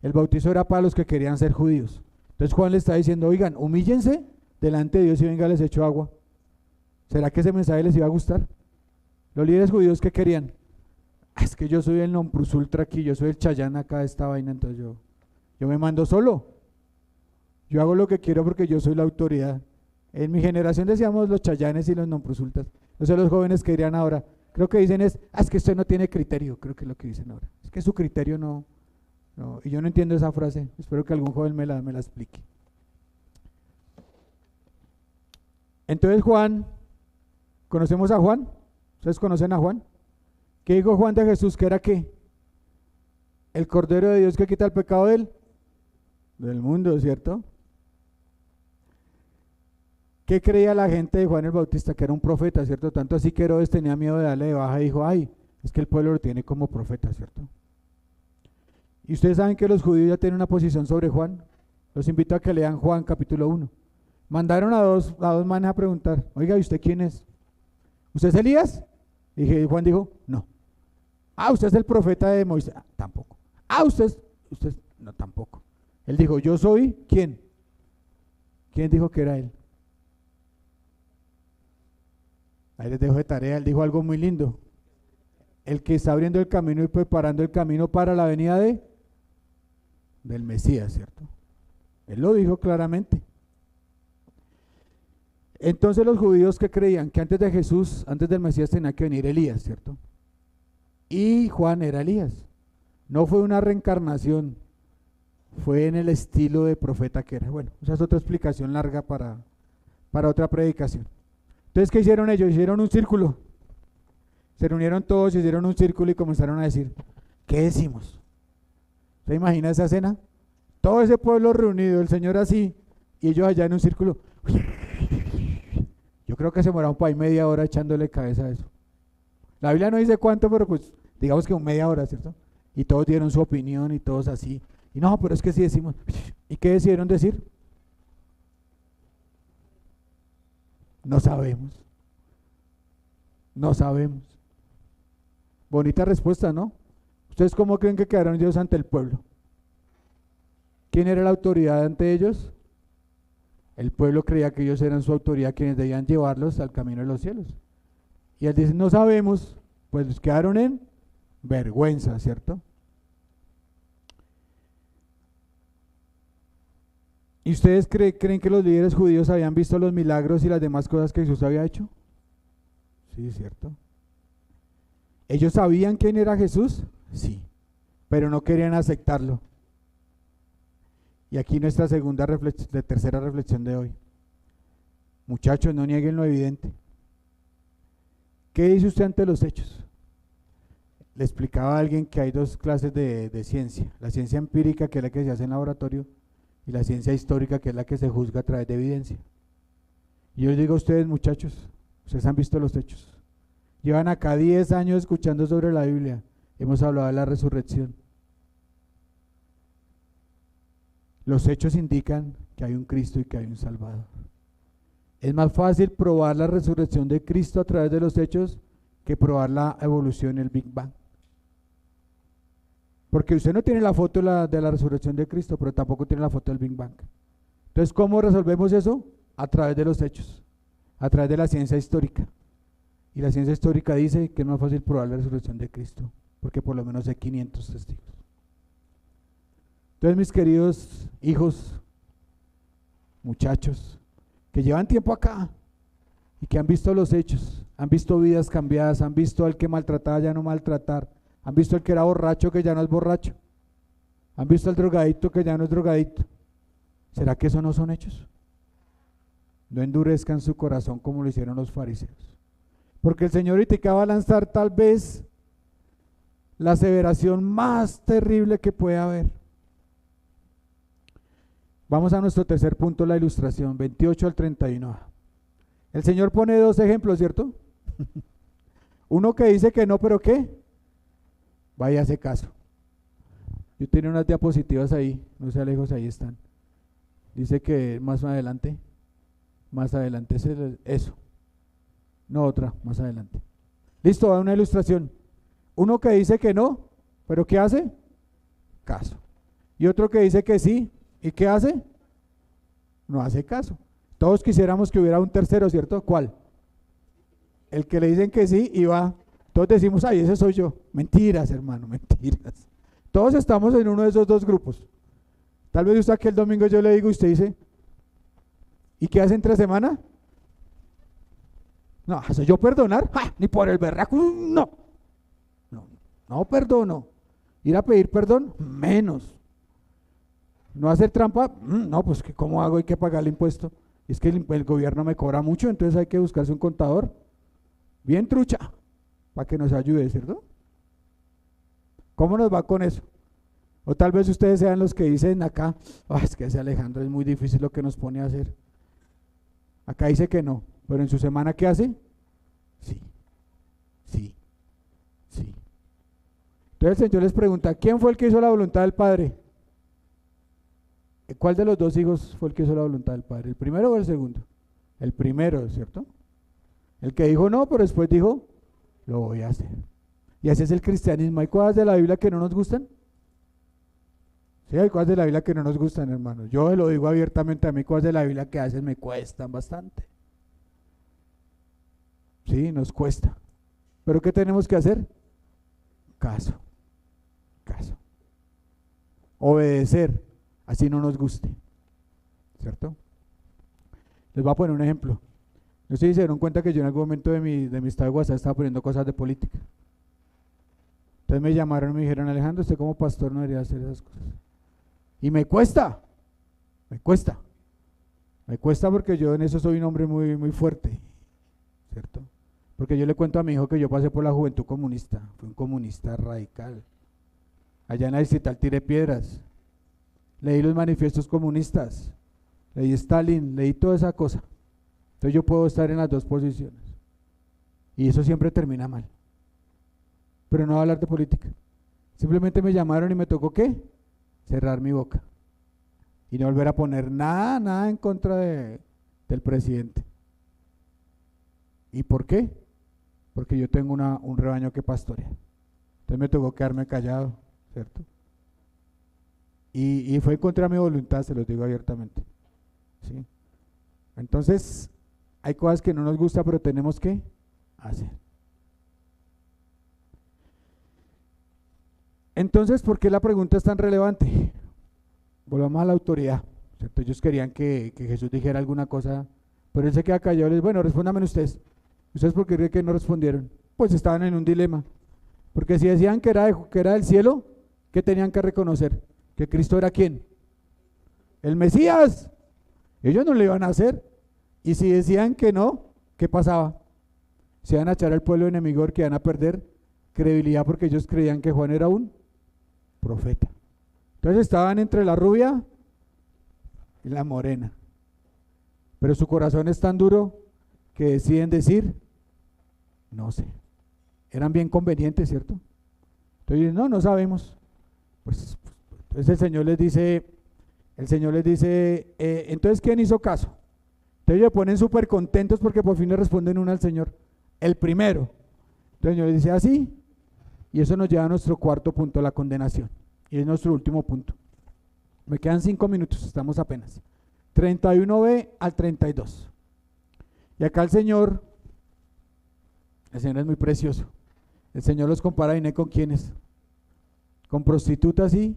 El bautizo era para los que querían ser judíos. Entonces Juan le está diciendo, oigan, humíllense delante de Dios y venga, les echo agua. ¿Será que ese mensaje les iba a gustar? Los líderes judíos, ¿qué querían? Es que yo soy el non plus ultra aquí, yo soy el Chayán acá de esta vaina, entonces yo me mando solo. Yo hago lo que quiero porque yo soy la autoridad. En mi generación decíamos los Chayanes y los non plus ultras. No sé los jóvenes que dirían ahora. Creo que dicen es que usted no tiene criterio, creo que es lo que dicen ahora. Es que su criterio no. Y yo no entiendo esa frase. Espero que algún joven me la explique. Entonces Juan, ¿conocemos a Juan? ¿Ustedes conocen a Juan? ¿Qué dijo Juan de Jesús? ¿Que era qué? El Cordero de Dios que quita el pecado del mundo, ¿cierto? ¿Qué creía la gente de Juan el Bautista? Que era un profeta, ¿cierto? Tanto así que Herodes tenía miedo de darle de baja y dijo, ay, es que el pueblo lo tiene como profeta, ¿cierto? Y ustedes saben que los judíos ya tienen una posición sobre Juan. Los invito a que lean Juan capítulo 1. Mandaron a dos manes a preguntar, oiga, ¿y usted quién es? ¿Usted es Elías? Y Juan dijo, no. Ah, ¿usted es el profeta de Moisés? Ah, tampoco. Ah, usted, no, tampoco. Él dijo, yo soy, ¿quién? ¿Quién dijo que era él? Ahí les dejo de tarea, él dijo algo muy lindo. El que está abriendo el camino y preparando el camino para la venida del Mesías, ¿cierto? Él lo dijo claramente. Entonces los judíos que creían que antes de Jesús, antes del Mesías tenía que venir Elías, ¿cierto? Y Juan era Elías. No fue una reencarnación, fue en el estilo de profeta que era. Bueno, esa es otra explicación larga para otra predicación. Entonces, ¿qué hicieron ellos? Hicieron un círculo. Se reunieron todos, hicieron un círculo y comenzaron a decir, ¿qué decimos? ¿Se imagina esa escena? Todo ese pueblo reunido, el Señor así, y ellos allá en un círculo. Yo creo que se demoraron por ahí media hora echándole cabeza a eso. La Biblia no dice cuánto, pero pues digamos que media hora, ¿cierto? Y todos dieron su opinión y todos así. Y no, pero es que sí decimos. ¿Y qué decidieron decir? No sabemos. No sabemos. Bonita respuesta, ¿no? ¿Ustedes cómo creen que quedaron ellos ante el pueblo? ¿Quién era la autoridad ante ellos? El pueblo creía que ellos eran su autoridad, quienes debían llevarlos al camino de los cielos. Y él dice, no sabemos, pues quedaron en vergüenza, ¿cierto? ¿Y ustedes creen que los líderes judíos habían visto los milagros y las demás cosas que Jesús había hecho? Sí, ¿cierto? ¿Ellos sabían quién era Jesús? Sí, pero no querían aceptarlo. Y aquí nuestra tercera reflexión de hoy. Muchachos, no nieguen lo evidente. ¿Qué dice usted ante los hechos? Le explicaba a alguien que hay dos clases de ciencia. La ciencia empírica, que es la que se hace en laboratorio, y la ciencia histórica, que es la que se juzga a través de evidencia. Y yo les digo a ustedes, muchachos, ustedes han visto los hechos. Llevan acá 10 años escuchando sobre la Biblia. Hemos hablado de la resurrección. Los hechos indican que hay un Cristo y que hay un Salvador. Es más fácil probar la resurrección de Cristo a través de los hechos que probar la evolución, el Big Bang. Porque usted no tiene la foto de la resurrección de Cristo, pero tampoco tiene la foto del Big Bang. Entonces, ¿cómo resolvemos eso? A través de los hechos, a través de la ciencia histórica. Y la ciencia histórica dice que es más fácil probar la resurrección de Cristo, porque por lo menos hay 500 testigos. Entonces, mis queridos hijos, muchachos, que llevan tiempo acá y que han visto los hechos, han visto vidas cambiadas, han visto al que maltrataba ya no maltratar, han visto al que era borracho que ya no es borracho, han visto al drogadicto que ya no es drogadicto. ¿Será que eso no son hechos? No endurezcan su corazón como lo hicieron los fariseos, porque el Señor ahorita va a lanzar tal vez la aseveración más terrible que puede haber. Vamos a nuestro tercer punto, la ilustración, 28 al 31. El Señor pone dos ejemplos, ¿cierto? Uno que dice que no, pero ¿qué? Vaya a hacer caso. Yo tenía unas diapositivas ahí, no sé, lejos, ahí están. Dice que más adelante es eso. No otra, más adelante. Listo, va una ilustración. Uno que dice que no, pero ¿qué hace? Caso. Y otro que dice que sí, ¿y qué hace? No hace caso. Todos quisiéramos que hubiera un tercero, ¿cierto? ¿Cuál? El que le dicen que sí y va. Todos decimos, ay, ese soy yo. Mentiras, hermano, mentiras. Todos estamos en uno de esos dos grupos. Tal vez usted aquel domingo yo le digo y usted dice, ¿y qué hace entre semana? No, ¿soy yo perdonar? ¡Ja! Ni por el berraco, no perdono. Ir a pedir perdón, menos. No hacer trampa, no, pues que ¿cómo hago? Hay que pagar el impuesto. Es que el gobierno me cobra mucho, entonces hay que buscarse un contador bien trucha para que nos ayude, ¿cierto? ¿Cómo nos va con eso? O tal vez ustedes sean los que dicen acá, es que ese Alejandro es muy difícil lo que nos pone a hacer. Acá dice que no, pero en su semana ¿qué hace? Sí. Entonces el Señor les pregunta, ¿quién fue el que hizo la voluntad del Padre? ¿Cuál de los dos hijos fue el que hizo la voluntad del Padre? ¿El primero o el segundo? El primero, ¿cierto? El que dijo no, pero después dijo, lo voy a hacer. Y así es el cristianismo. ¿Hay cosas de la Biblia que no nos gustan? Sí, hay cosas de la Biblia que no nos gustan, hermanos. Yo lo digo abiertamente, a mí cosas de la Biblia que a veces me cuestan bastante. Sí, nos cuesta. ¿Pero qué tenemos que hacer? Caso. Obedecer, así no nos guste, ¿cierto? Les voy a poner un ejemplo. No sé si se dieron cuenta que yo en algún momento de mi estado de WhatsApp estaba poniendo cosas de política. Entonces me llamaron y me dijeron, Alejandro, usted como pastor no debería hacer esas cosas. Y me cuesta porque yo en eso soy un hombre muy, muy fuerte, ¿cierto? Porque yo le cuento a mi hijo que yo pasé por la juventud comunista, fui un comunista radical. Allá en la distrital tiré piedras, leí los manifiestos comunistas, leí Stalin, leí toda esa cosa. Entonces yo puedo estar en las dos posiciones. Y eso siempre termina mal. Pero no voy a hablar de política. Simplemente me llamaron y me tocó ¿qué? Cerrar mi boca. Y no volver a poner nada en contra del presidente. ¿Y por qué? Porque yo tengo un rebaño que pastorear. Entonces me tocó quedarme callado, ¿cierto? Y fue contra mi voluntad, se los digo abiertamente. ¿Sí? Entonces, hay cosas que no nos gustan, pero tenemos que hacer. Entonces, ¿por qué la pregunta es tan relevante? Volvamos a la autoridad, ¿cierto? Ellos querían que Jesús dijera alguna cosa, pero él se queda callado. Les bueno, respóndanme ustedes. ¿Ustedes por qué creen que no respondieron? Pues estaban en un dilema. Porque si decían que era del cielo, ¿qué tenían que reconocer? ¿Que Cristo era quién? El Mesías. Ellos no lo iban a hacer. Y si decían que no, ¿qué pasaba? Se iban a echar al pueblo enemigo, que iban a perder credibilidad porque ellos creían que Juan era un profeta. Entonces estaban entre la rubia y la morena. Pero su corazón es tan duro que deciden decir, no sé. eran bien convenientes, ¿cierto? Entonces, no sabemos. Pues, entonces el Señor les dice, entonces, ¿quién hizo caso? Entonces ellos se ponen súper contentos porque por fin le responden uno al Señor. El primero. Entonces el Señor les dice así, y eso nos lleva a nuestro cuarto punto, la condenación. Y es nuestro último punto. Me quedan 5 minutos, estamos apenas. 31b al 32. Y acá el Señor es muy precioso. El Señor los compara y no con quiénes. Con prostitutas y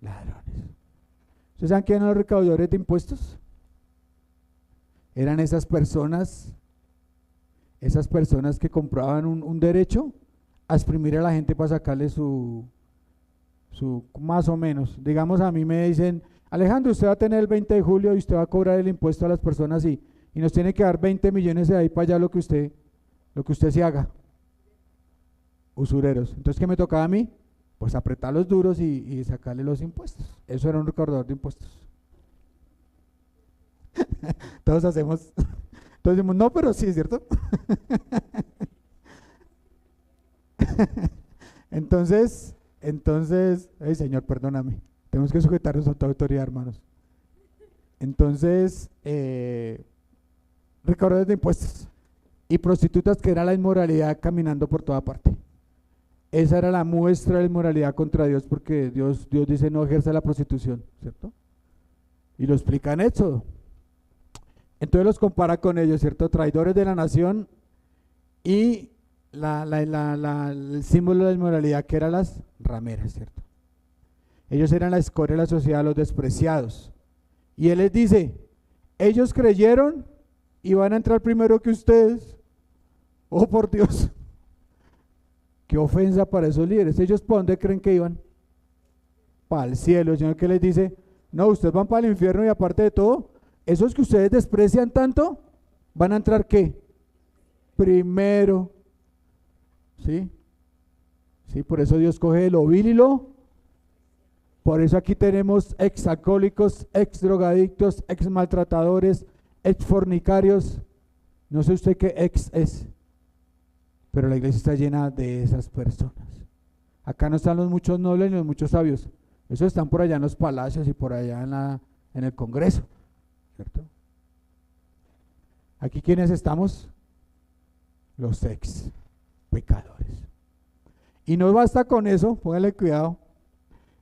ladrones. ¿Ustedes saben quién eran los recaudadores de impuestos? Eran esas personas que compraban un derecho a exprimir a la gente para sacarle su más o menos. Digamos, a mí me dicen, Alejandro, usted va a tener el 20 de julio y usted va a cobrar el impuesto a las personas y nos tiene que dar 20 millones de ahí para allá lo que usted se haga. Usureros. Entonces, ¿qué me tocaba a mí? Pues apretar los duros y sacarle los impuestos. Eso era un recaudador de impuestos. Todos hacemos, todos decimos, no, pero sí, ¿cierto? Entonces, ay Señor, perdóname, tenemos que sujetarnos a tu autoridad, hermanos. Entonces, recaudadores de impuestos y prostitutas, que era la inmoralidad caminando por toda parte. Esa era la muestra de inmoralidad contra Dios, porque Dios dice no ejerza la prostitución, ¿cierto? Y lo explica en Éxodo. Entonces los compara con ellos, ¿cierto? Traidores de la nación y el símbolo de la inmoralidad, que eran las rameras, ¿cierto? Ellos eran la escoria de la sociedad, los despreciados. Y Él les dice, ellos creyeron y van a entrar primero que ustedes. Oh, por Dios. Qué ofensa para esos líderes. ¿Ellos para dónde creen que iban? Para el cielo. El Señor que les dice, no, ustedes van para el infierno y aparte de todo, esos que ustedes desprecian tanto, van a entrar ¿qué? Primero. ¿Sí? Sí, por eso Dios coge lo vil y lo. Por eso aquí tenemos ex alcohólicos, ex drogadictos, ex maltratadores, ex fornicarios. No sé usted qué ex es, pero la iglesia está llena de esas personas. Acá no están los muchos nobles ni los muchos sabios. Esos están por allá en los palacios y por allá en el Congreso, ¿cierto? Aquí, ¿quiénes estamos? Los ex pecadores. Y no basta con eso, póngale cuidado,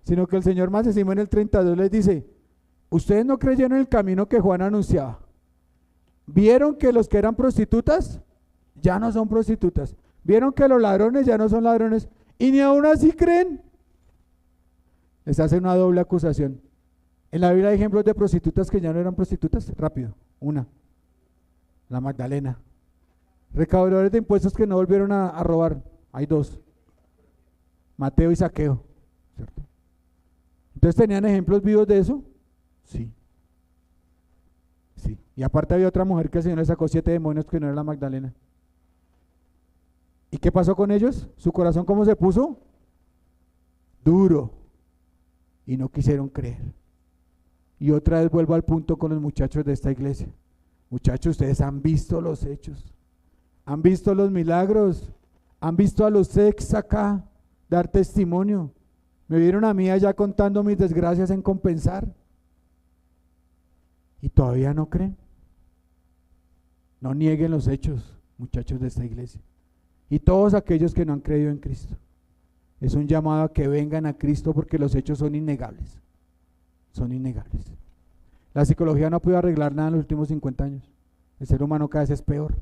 sino que el Señor más encima en el 32 les dice, ustedes no creyeron en el camino que Juan anunciaba. Vieron que los que eran prostitutas ya no son prostitutas. Vieron que los ladrones ya no son ladrones y ni aún así creen. Les hace una doble acusación. En la Biblia hay ejemplos de prostitutas que ya no eran prostitutas. Rápido, una, la Magdalena. Recaudadores de impuestos que no volvieron a robar, hay 2, Mateo y Zaqueo, ¿cierto? Entonces, ¿tenían ejemplos vivos de eso? Sí. Sí. Y aparte había otra mujer que el Señor le sacó 7 demonios que no era la Magdalena. ¿Y qué pasó con ellos? ¿Su corazón cómo se puso? Duro. Y no quisieron creer. Y otra vez vuelvo al punto con los muchachos de esta iglesia. Muchachos, ustedes han visto los hechos, han visto los milagros, han visto a los ex acá dar testimonio. Me vieron a mí allá contando mis desgracias en compensar. Y todavía no creen. No nieguen los hechos, muchachos de esta iglesia. Y todos aquellos que no han creído en Cristo. Es un llamado a que vengan a Cristo porque los hechos son innegables. Son innegables. La psicología no ha podido arreglar nada en los últimos 50 años. El ser humano cada vez es peor.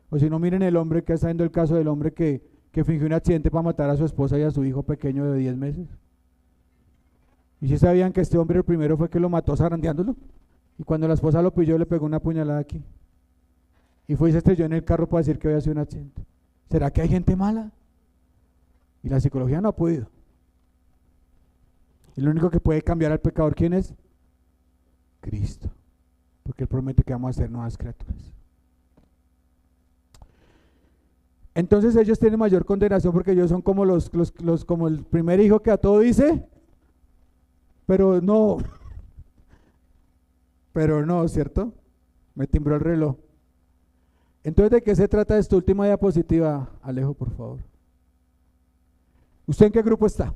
O si no, miren el hombre que está viendo el caso del hombre que fingió un accidente para matar a su esposa y a su hijo pequeño de 10 meses. ¿Y si sabían que este hombre el primero fue que lo mató zarandeándolo? Y cuando la esposa lo pilló le pegó una puñalada aquí. Y fue y se estrelló en el carro para decir que había sido un accidente. ¿Será que hay gente mala? Y la psicología no ha podido. Y lo único que puede cambiar al pecador, ¿quién es? Cristo. Porque Él promete que vamos a ser nuevas criaturas. Entonces ellos tienen mayor condenación porque ellos son como como el primer hijo que a todo dice, pero no, ¿cierto? Me timbró el reloj. Entonces, ¿de qué se trata esta última diapositiva? Alejo, por favor. ¿Usted en qué grupo está?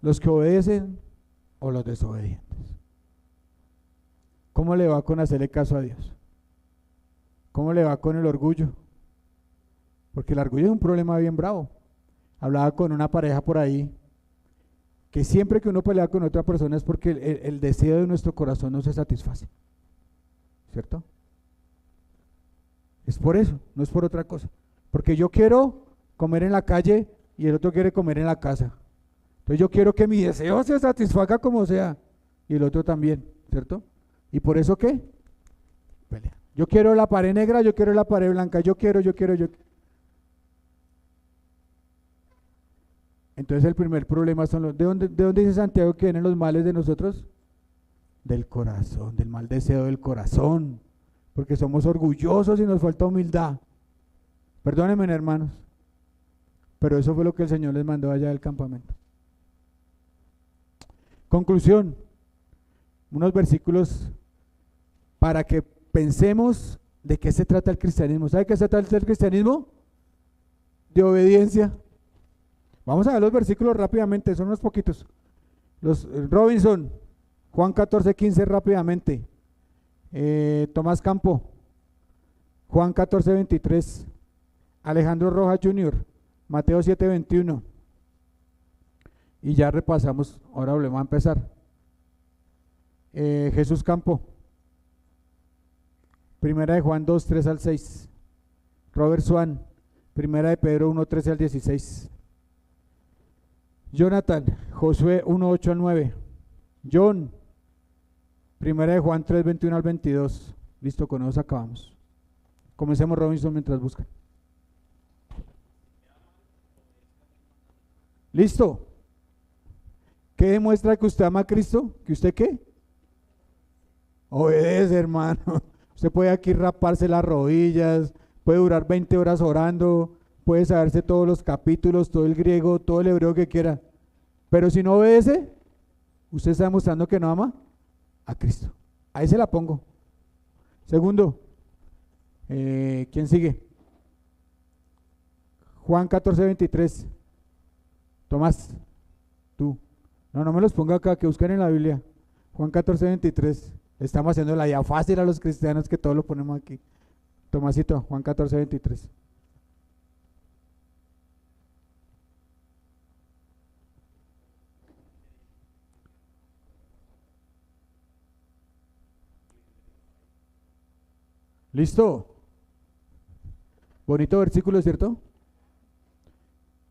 ¿Los que obedecen o los desobedientes? ¿Cómo le va con hacerle caso a Dios? ¿Cómo le va con el orgullo? Porque el orgullo es un problema bien bravo. Hablaba con una pareja por ahí que siempre que uno pelea con otra persona es porque el deseo de nuestro corazón no se satisface, ¿cierto? Es por eso, no es por otra cosa. Porque yo quiero comer en la calle y el otro quiere comer en la casa. Entonces yo quiero que mi deseo se satisfaga como sea y el otro también, ¿cierto? ¿Y por eso qué? Pelea. Yo quiero la pared negra, yo quiero la pared blanca, yo quiero. Entonces el primer problema son los… ¿De dónde dice Santiago que vienen los males de nosotros? Del corazón, del mal deseo del corazón, porque somos orgullosos y nos falta humildad. Perdónenme, hermanos, pero eso fue lo que el Señor les mandó allá del campamento. Conclusión, unos versículos para que pensemos de qué se trata el cristianismo. ¿Sabe qué se trata el cristianismo? De obediencia. Vamos a ver los versículos rápidamente, son unos poquitos. Robinson, Juan 14:15 rápidamente. Tomás Campo, Juan 14:23. Alejandro Rojas Jr., Mateo 7:21. Y ya repasamos, ahora volvemos a empezar. Jesús Campo, Primera de Juan 2:3-6. Robert Swan, Primera de Pedro 1:13-16. Jonathan, Josué 1:8-9. John, Primera de Juan 3:21-22. Listo, con eso acabamos. Comencemos, Robinson, mientras buscan. Listo. ¿Qué demuestra que usted ama a Cristo? ¿Que usted qué? Obedece, hermano. Usted puede aquí raparse las rodillas, puede durar 20 horas orando, puede saberse todos los capítulos, todo el griego, todo el hebreo que quiera. Pero si no obedece, usted está demostrando que no ama a Cristo. Ahí se la pongo. Segundo, ¿quién sigue? Juan 14:23. Tomás, tú. No me los ponga acá, que busquen en la Biblia. Juan 14:23. Estamos haciendo la ya fácil a los cristianos que todo lo ponemos aquí. Tomásito, Juan 14:23. ¿Listo? Bonito versículo, ¿cierto?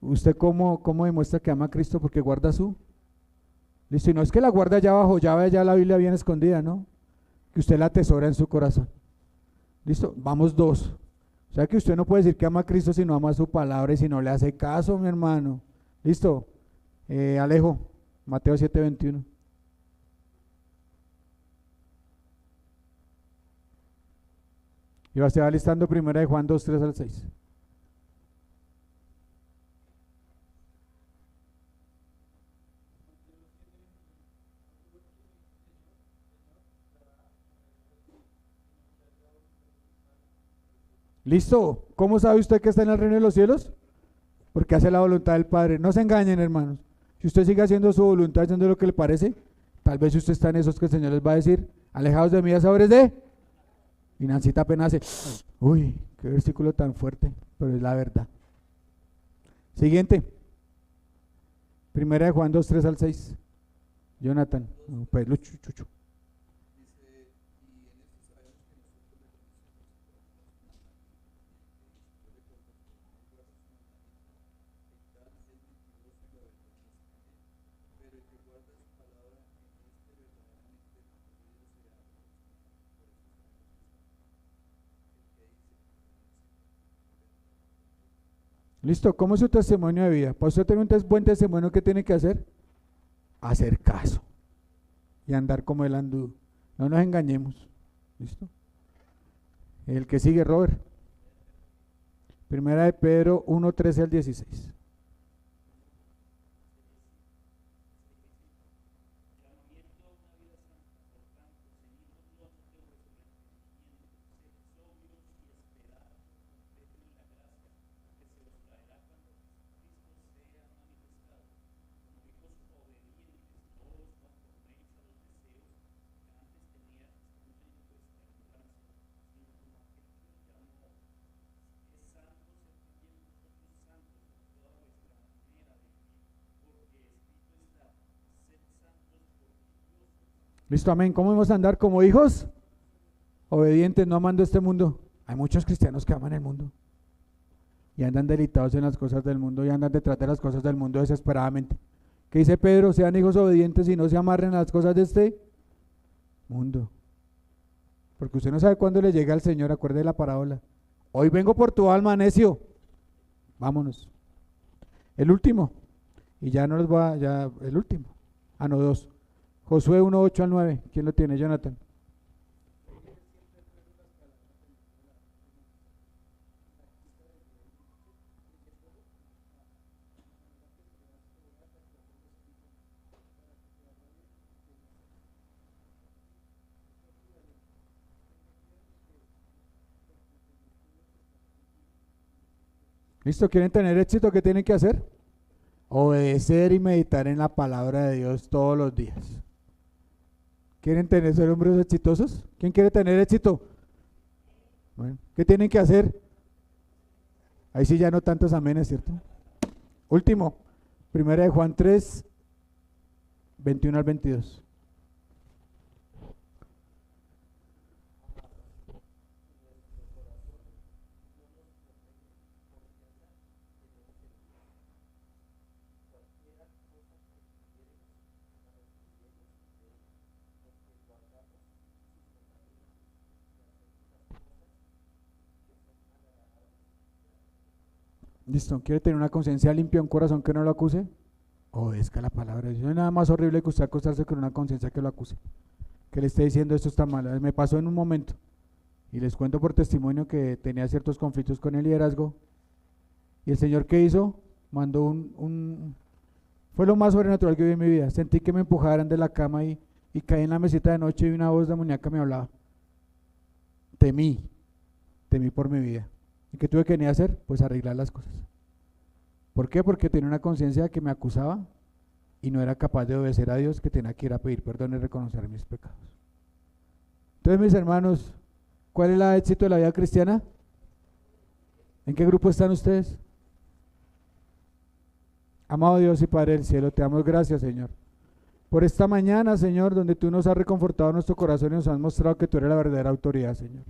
¿Usted cómo demuestra que ama a Cristo? Porque guarda su… Listo, y no es que la guarda allá abajo, ya ve allá la Biblia bien escondida, ¿no? Que usted la atesora en su corazón. Listo, vamos dos. O sea que usted no puede decir que ama a Cristo si no ama su palabra y si no le hace caso, mi hermano. Listo, Alejo, Mateo 7:21. Y se va listando Primera de Juan 2:3-6. ¿Listo? ¿Cómo sabe usted que está en el reino de los cielos? Porque hace la voluntad del Padre. No se engañen, hermanos. Si usted sigue haciendo su voluntad, haciendo lo que le parece, tal vez usted está en esos que el Señor les va a decir, alejados de mí, sabores de… Y Nancita apenas hace, uy, qué versículo tan fuerte, pero es la verdad. Siguiente. Primera de Juan 2:3-6. Jonathan, pues Chucho. Listo, ¿cómo es su testimonio de vida? Para usted tener un buen testimonio, ¿qué tiene que hacer? Hacer caso y andar como el anduvo. No nos engañemos. ¿Listo? El que sigue, Robert. Primera de Pedro 1:13-16. ¿Listo? Amén. ¿Cómo vamos a andar como hijos? Obedientes, no amando este mundo. Hay muchos cristianos que aman el mundo y andan deleitados en las cosas del mundo y andan detrás de las cosas del mundo desesperadamente. ¿Qué dice Pedro? Sean hijos obedientes y no se amarren a las cosas de este mundo. Porque usted no sabe cuándo le llega al Señor. Acuerde de la parábola. Hoy vengo por tu alma, necio. Vámonos. El último. Y ya no les va, ya el último. No, dos. Josué 1, 8 al 9. ¿Quién lo tiene? Jonathan. ¿Listo? ¿Quieren tener éxito? ¿Qué tienen que hacer? Obedecer y meditar en la palabra de Dios todos los días. ¿Quieren ser hombres exitosos? ¿Quién quiere tener éxito? Bueno, ¿qué tienen que hacer? Ahí sí ya no tantos amenes, ¿cierto? Último, primera de Juan 3, 21 al 22. Listo, ¿quiere tener una conciencia limpia, un corazón que no lo acuse? Obedezca la palabra de Dios. No hay nada más horrible que usted acostarse con una conciencia que lo acuse, que le esté diciendo esto está mal. Me pasó en un momento, y les cuento por testimonio que tenía ciertos conflictos con el liderazgo, y el Señor, ¿qué hizo? Mandó fue lo más sobrenatural que vi en mi vida. Sentí que me empujaran de la cama y caí en la mesita de noche y una voz demoníaca me hablaba. Temí por mi vida. ¿Y qué tuve que venir a hacer? Pues arreglar las cosas. ¿Por qué? Porque tenía una conciencia que me acusaba y no era capaz de obedecer a Dios, que tenía que ir a pedir perdón y reconocer mis pecados. Entonces, mis hermanos, ¿cuál es el éxito de la vida cristiana? ¿En qué grupo están ustedes? Amado Dios y Padre del cielo, te damos gracias, Señor, por esta mañana, Señor, donde tú nos has reconfortado nuestro corazón y nos has mostrado que tú eres la verdadera autoridad, Señor.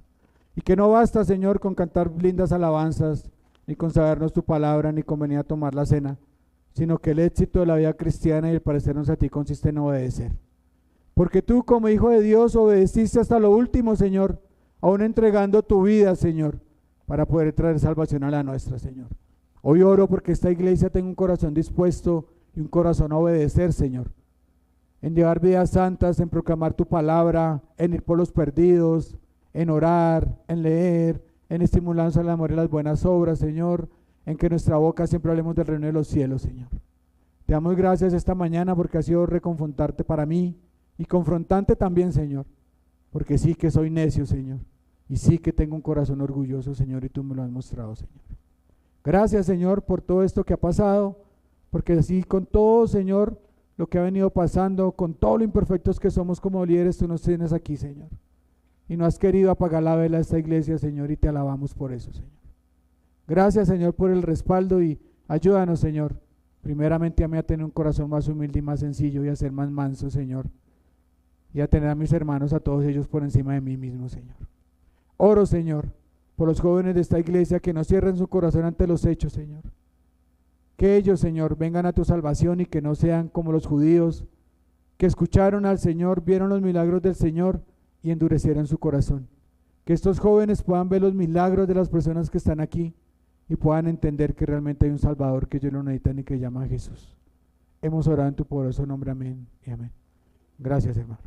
Y que no basta, Señor, con cantar lindas alabanzas, ni con sabernos tu palabra, ni con venir a tomar la cena, sino que el éxito de la vida cristiana y el parecernos a ti consiste en obedecer. Porque tú, como hijo de Dios, obedeciste hasta lo último, Señor, aún entregando tu vida, Señor, para poder traer salvación a la nuestra, Señor. Hoy oro porque esta iglesia tenga un corazón dispuesto y un corazón a obedecer, Señor, en llevar vidas santas, en proclamar tu palabra, en ir por los perdidos, en orar, en leer, en estimularnos al amor y las buenas obras, Señor, en que nuestra boca siempre hablemos del reino de los cielos, Señor. Te damos gracias esta mañana porque ha sido reconfortante para mí y confrontante también, Señor, porque sí que soy necio, Señor, y sí que tengo un corazón orgulloso, Señor, y tú me lo has mostrado, Señor. Gracias, Señor, por todo esto que ha pasado, porque así con todo, Señor, lo que ha venido pasando, con todo lo imperfectos que somos como líderes, tú nos tienes aquí, Señor. Y no has querido apagar la vela de esta iglesia, Señor, y te alabamos por eso, Señor. Gracias, Señor, por el respaldo y ayúdanos, Señor, primeramente a mí a tener un corazón más humilde y más sencillo y a ser más manso, Señor, y a tener a mis hermanos, a todos ellos por encima de mí mismo, Señor. Oro, Señor, por los jóvenes de esta iglesia que no cierren su corazón ante los hechos, Señor. Que ellos, Señor, vengan a tu salvación y que no sean como los judíos, que escucharon al Señor, vieron los milagros del Señor y endurecieron su corazón. Que estos jóvenes puedan ver los milagros de las personas que están aquí y puedan entender que realmente hay un Salvador que ellos lo necesitan y que llama a Jesús. Hemos orado en tu poderoso nombre, amén y amén. Gracias, hermano.